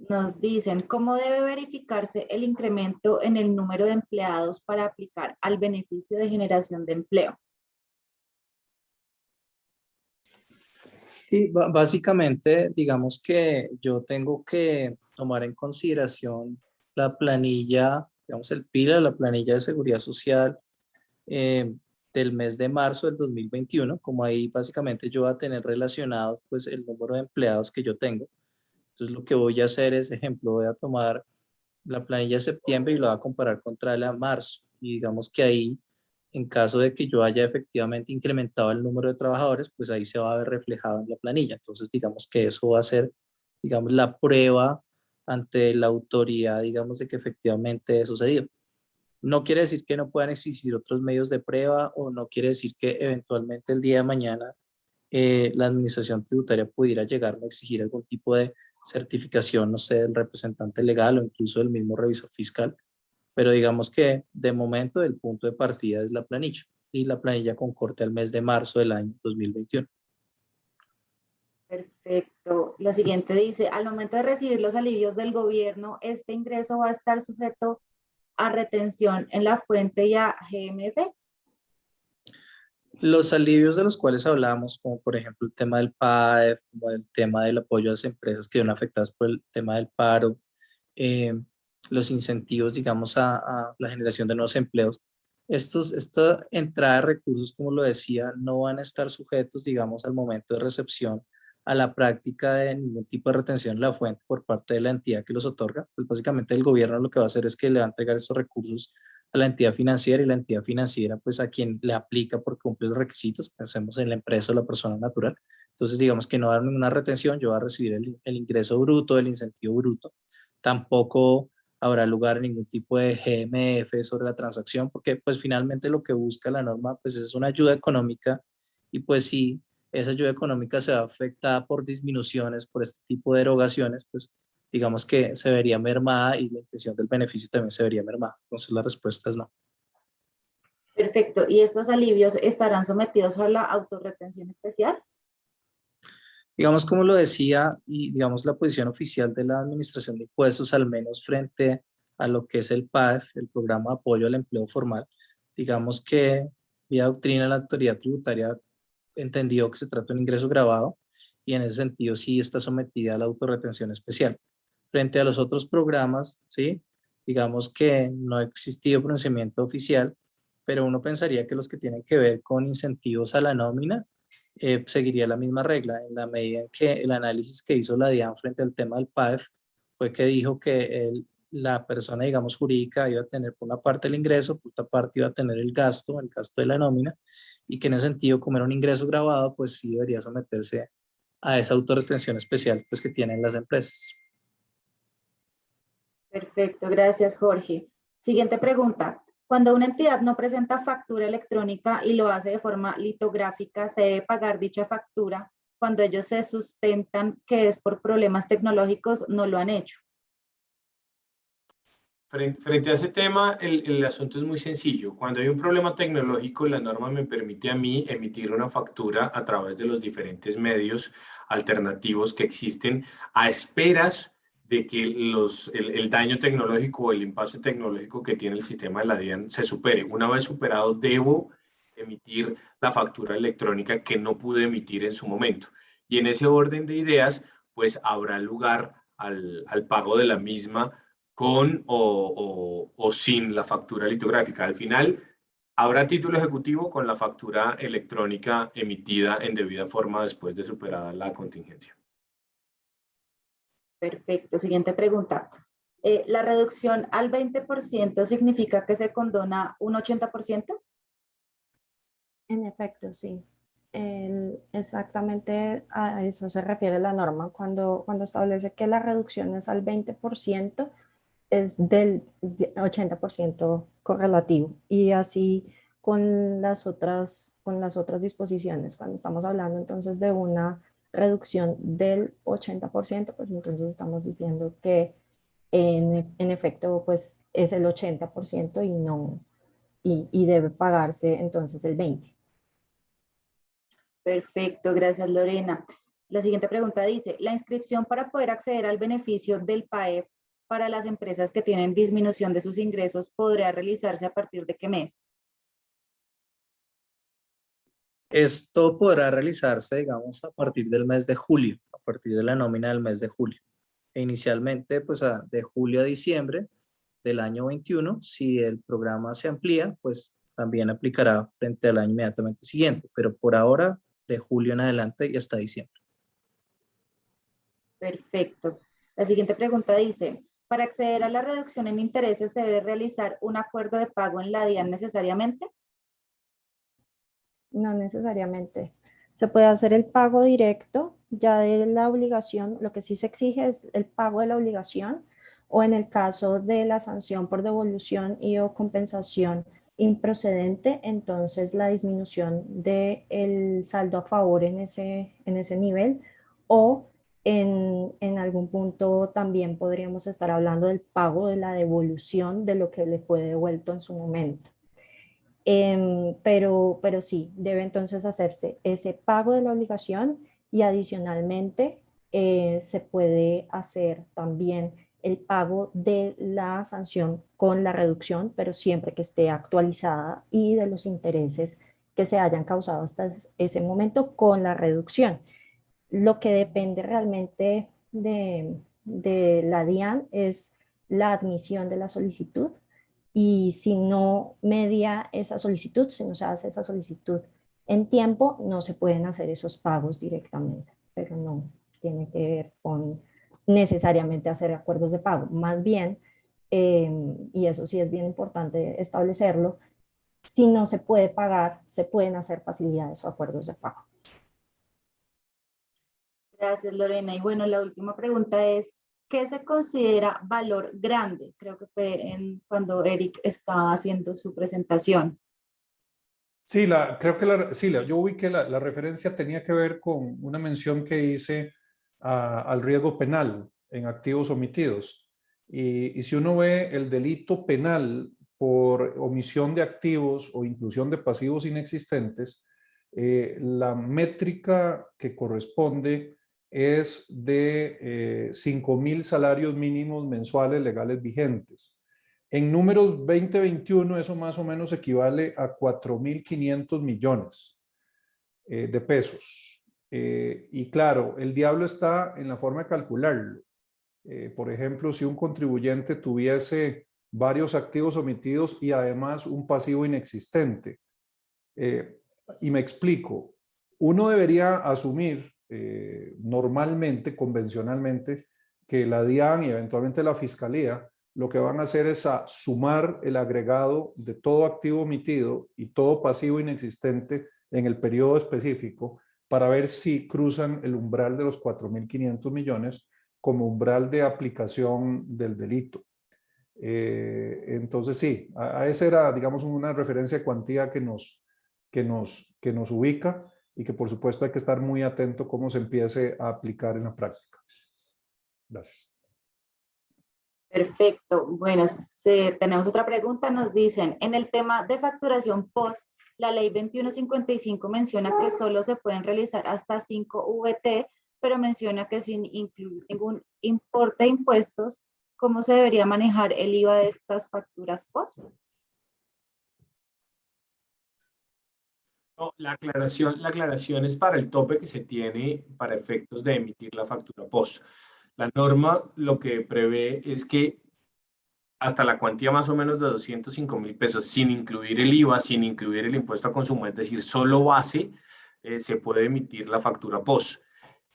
Nos dicen, ¿cómo debe verificarse el incremento en el número de empleados para aplicar al beneficio de generación de empleo?
Sí, básicamente, digamos que yo tengo que tomar en consideración la planilla, digamos el PILA, la planilla de seguridad social eh, del mes de marzo del 2021, como ahí básicamente yo voy a tener relacionados pues el número de empleados que yo tengo. Entonces lo que voy a hacer es, ejemplo, voy a tomar la planilla de septiembre y la voy a comparar contra la de marzo. Y digamos que ahí, en caso de que yo haya efectivamente incrementado el número de trabajadores, pues ahí se va a ver reflejado en la planilla. Entonces, digamos que eso va a ser, digamos, la prueba ante la autoridad, digamos, de que efectivamente eso sucedió. No quiere decir que no puedan existir otros medios de prueba o no quiere decir que eventualmente el día de mañana la administración tributaria pudiera llegarme a exigir algún tipo de certificación, no sé, del representante legal o incluso del mismo revisor fiscal, pero digamos que de momento el punto de partida es la planilla y la planilla con corte al mes de marzo del año 2021.
Perfecto. La siguiente dice, al momento de recibir los alivios del gobierno, ¿este ingreso va a estar sujeto a retención en la fuente y a GMF?
Los alivios de los cuales hablamos, como por ejemplo el tema del PAEF, como el tema del apoyo a las empresas que son afectadas por el tema del paro, eh, los incentivos, digamos, a la generación de nuevos empleos. Esta entrada de recursos, como lo decía, no van a estar sujetos, digamos, al momento de recepción a la práctica de ningún tipo de retención en la fuente por parte de la entidad que los otorga. Pues básicamente el gobierno lo que va a hacer es que le va a entregar estos recursos a la entidad financiera y la entidad financiera pues a quien le aplica porque cumple los requisitos, pensemos en la empresa o la persona natural. Entonces digamos que no va a dar ninguna retención, yo voy a recibir el ingreso bruto, el incentivo bruto. Tampoco habrá lugar a ningún tipo de GMF sobre la transacción, porque pues finalmente lo que busca la norma pues es una ayuda económica y pues si esa ayuda económica se va afectada por disminuciones, por este tipo de erogaciones, pues digamos que se vería mermada y la intención del beneficio también se vería mermada. Entonces la respuesta es no.
Perfecto. ¿Y estos alivios estarán sometidos a la autorretención especial?
Digamos, como lo decía, y digamos la posición oficial de la Administración de Impuestos, al menos frente a lo que es el PAEF, el Programa de Apoyo al Empleo Formal, digamos que vía doctrina, la autoridad tributaria entendió que se trata de un ingreso gravado y en ese sentido sí está sometida a la autorretención especial. Frente a los otros programas, ¿sí? Digamos que no ha existido pronunciamiento oficial, pero uno pensaría que los que tienen que ver con incentivos a la nómina seguiría la misma regla, en la medida en que el análisis que hizo la DIAN frente al tema del PAEF fue que dijo que la persona, digamos, jurídica iba a tener por una parte el ingreso, por otra parte iba a tener el gasto de la nómina, y que en ese sentido, como era un ingreso grabado, pues sí debería someterse a esa autorretención especial pues, que tienen las empresas.
Perfecto, gracias Jorge. Siguiente pregunta. Cuando una entidad no presenta factura electrónica y lo hace de forma litográfica, ¿se debe pagar dicha factura? Cuando ellos se sustentan que es por problemas tecnológicos, no lo han hecho.
Frente a ese tema, el asunto es muy sencillo. Cuando hay un problema tecnológico, la norma me permite a mí emitir una factura a través de los diferentes medios alternativos que existen a esperas de que el daño tecnológico o el impasse tecnológico que tiene el sistema de la DIAN se supere. Una vez superado, debo emitir la factura electrónica que no pude emitir en su momento. Y en ese orden de ideas, pues habrá lugar al pago de la misma con o sin la factura litográfica. Al final, habrá título ejecutivo con la factura electrónica emitida en debida forma después de superada la contingencia.
Perfecto. Siguiente pregunta. ¿La reducción al 20% significa que se condona un 80%?
En efecto, sí. Exactamente a eso se refiere la norma. Cuando establece que la reducción es al 20%, es del 80% correlativo. Y así con las otras disposiciones. Cuando estamos hablando entonces de una reducción del 80%, pues entonces estamos diciendo que en efecto pues es el 80% y no, y debe pagarse entonces el 20%.
Perfecto, gracias Lorena. La siguiente pregunta dice, ¿la inscripción para poder acceder al beneficio del PAEF para las empresas que tienen disminución de sus ingresos podrá realizarse a partir de qué mes?
Esto podrá realizarse, digamos, a partir del mes de julio, a partir de la nómina del mes de julio. E inicialmente, pues de julio a diciembre del año 21, si el programa se amplía, pues también aplicará frente al año inmediatamente siguiente, pero por ahora de julio en adelante y hasta diciembre.
Perfecto. La siguiente pregunta dice, ¿para acceder a la reducción en intereses se debe realizar un acuerdo de pago en la DIAN necesariamente?
No necesariamente. Se puede hacer el pago directo ya de la obligación. Lo que sí se exige es el pago de la obligación, o en el caso de la sanción por devolución y o compensación improcedente, entonces la disminución del saldo a favor en ese nivel, o en algún punto también podríamos estar hablando del pago de la devolución de lo que le fue devuelto en su momento. Pero sí, debe entonces hacerse ese pago de la obligación, y adicionalmente se puede hacer también el pago de la sanción con la reducción, pero siempre que esté actualizada, y de los intereses que se hayan causado hasta ese momento con la reducción. Lo que depende realmente de la DIAN es la admisión de la solicitud, y si no media esa solicitud, si no se hace esa solicitud en tiempo, no se pueden hacer esos pagos directamente, pero no tiene que ver con necesariamente hacer acuerdos de pago. Más bien, y eso sí es bien importante establecerlo, si no se puede pagar, se pueden hacer facilidades o acuerdos de pago.
Gracias Lorena. Y bueno, la última pregunta es, ¿qué se considera valor grande? Creo que fue cuando Eric estaba haciendo su presentación.
Sí, creo que yo vi que la referencia tenía que ver con una mención que hice al riesgo penal en activos omitidos. Y si uno ve el delito penal por omisión de activos o inclusión de pasivos inexistentes, la métrica que corresponde es de 5.000 salarios mínimos mensuales legales vigentes. En números 2021 eso más o menos equivale a 4.500 millones de pesos. Y claro, el diablo está en la forma de calcularlo. Por ejemplo, si un contribuyente tuviese varios activos omitidos y además un pasivo inexistente. Y me explico. Uno debería asumir normalmente, convencionalmente, que la DIAN y eventualmente la Fiscalía lo que van a hacer es a sumar el agregado de todo activo omitido y todo pasivo inexistente en el periodo específico para ver si cruzan el umbral de los 4.500 millones como umbral de aplicación del delito. Entonces sí, a esa era, digamos, una referencia de cuantía que nos ubica y que por supuesto hay que estar muy atento cómo se empiece a aplicar en la práctica. Gracias.
Perfecto. Bueno, tenemos otra pregunta. Nos dicen, en el tema de facturación post, la ley 2155 menciona que solo se pueden realizar hasta 5 VT, pero menciona que sin incluir ningún importe de impuestos, ¿cómo se debería manejar el IVA de estas facturas post?
No, la aclaración es para el tope que se tiene para efectos de emitir la factura POS. La norma lo que prevé es que hasta la cuantía más o menos de 205.000 pesos, sin incluir el IVA, sin incluir el impuesto a consumo, es decir, solo base, se puede emitir la factura POS.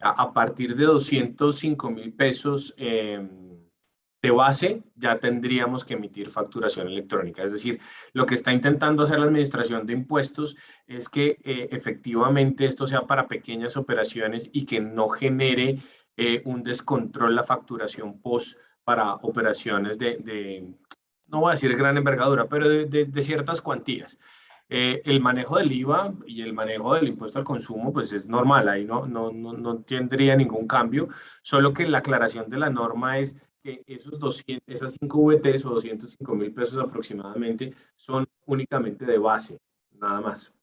A partir de 205.000 pesos de base, ya tendríamos que emitir facturación electrónica. Es decir, lo que está intentando hacer la Administración de Impuestos es que efectivamente esto sea para pequeñas operaciones y que no genere un descontrol la facturación POS para operaciones no voy a decir gran envergadura, pero de ciertas cuantías. El manejo del IVA y el manejo del impuesto al consumo, pues es normal, ahí no tendría ningún cambio, solo que la aclaración de la norma es que esas 5 VTs o 205.000 pesos aproximadamente son únicamente de base, nada más.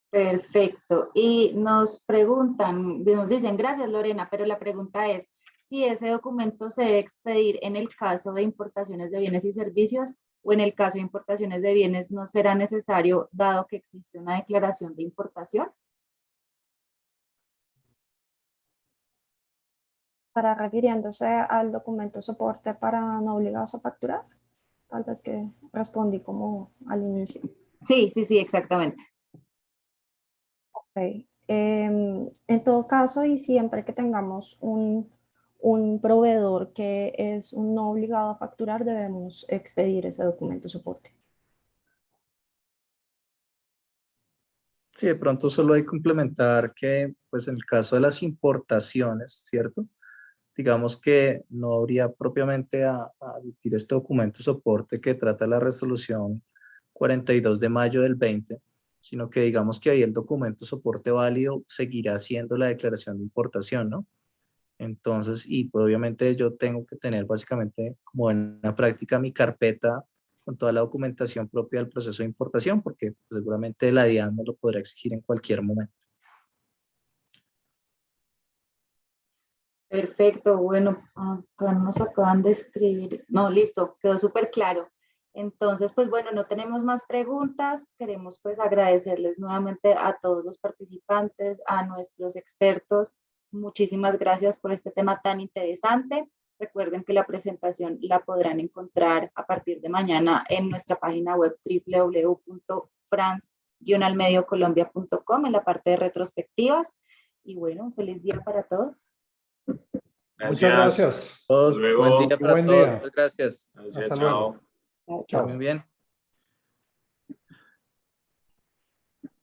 Perfecto. Y nos preguntan, nos dicen, gracias Lorena, pero la pregunta es, si ese documento se debe expedir en el caso de importaciones de bienes y servicios o en el caso de importaciones de bienes no será necesario dado que existe una declaración de importación.
Para refiriéndose al documento soporte para no obligarse a facturar, tal vez que respondí como al inicio.
Sí, exactamente.
Okay. En todo caso, y siempre que tengamos un proveedor que es un no obligado a facturar, debemos expedir ese documento soporte.
Sí, de pronto solo hay que complementar que, pues en el caso de las importaciones, ¿cierto? Digamos que no habría propiamente a emitir este documento soporte que trata la resolución 42 de mayo del 20, sino que digamos que ahí el documento soporte válido seguirá siendo la declaración de importación, ¿no? Entonces, y pues obviamente yo tengo que tener básicamente como en la práctica mi carpeta con toda la documentación propia del proceso de importación, porque pues, seguramente la DIAN me lo podrá exigir en cualquier momento.
Perfecto, bueno, acá nos acaban de escribir, no, listo, quedó súper claro. Entonces, pues bueno, no tenemos más preguntas, queremos pues agradecerles nuevamente a todos los participantes, a nuestros expertos, muchísimas gracias por este tema tan interesante. Recuerden que la presentación la podrán encontrar a partir de mañana en nuestra página web www.france-mediocolombia.com en la parte de retrospectivas. Y bueno, un feliz día para todos.
Muchas gracias.
Buen día
Qué
para
buen
todos.
día.
Muchas gracias.
Gracias,
Hasta
chao.
luego.
Chao.
Chao.
Muy bien.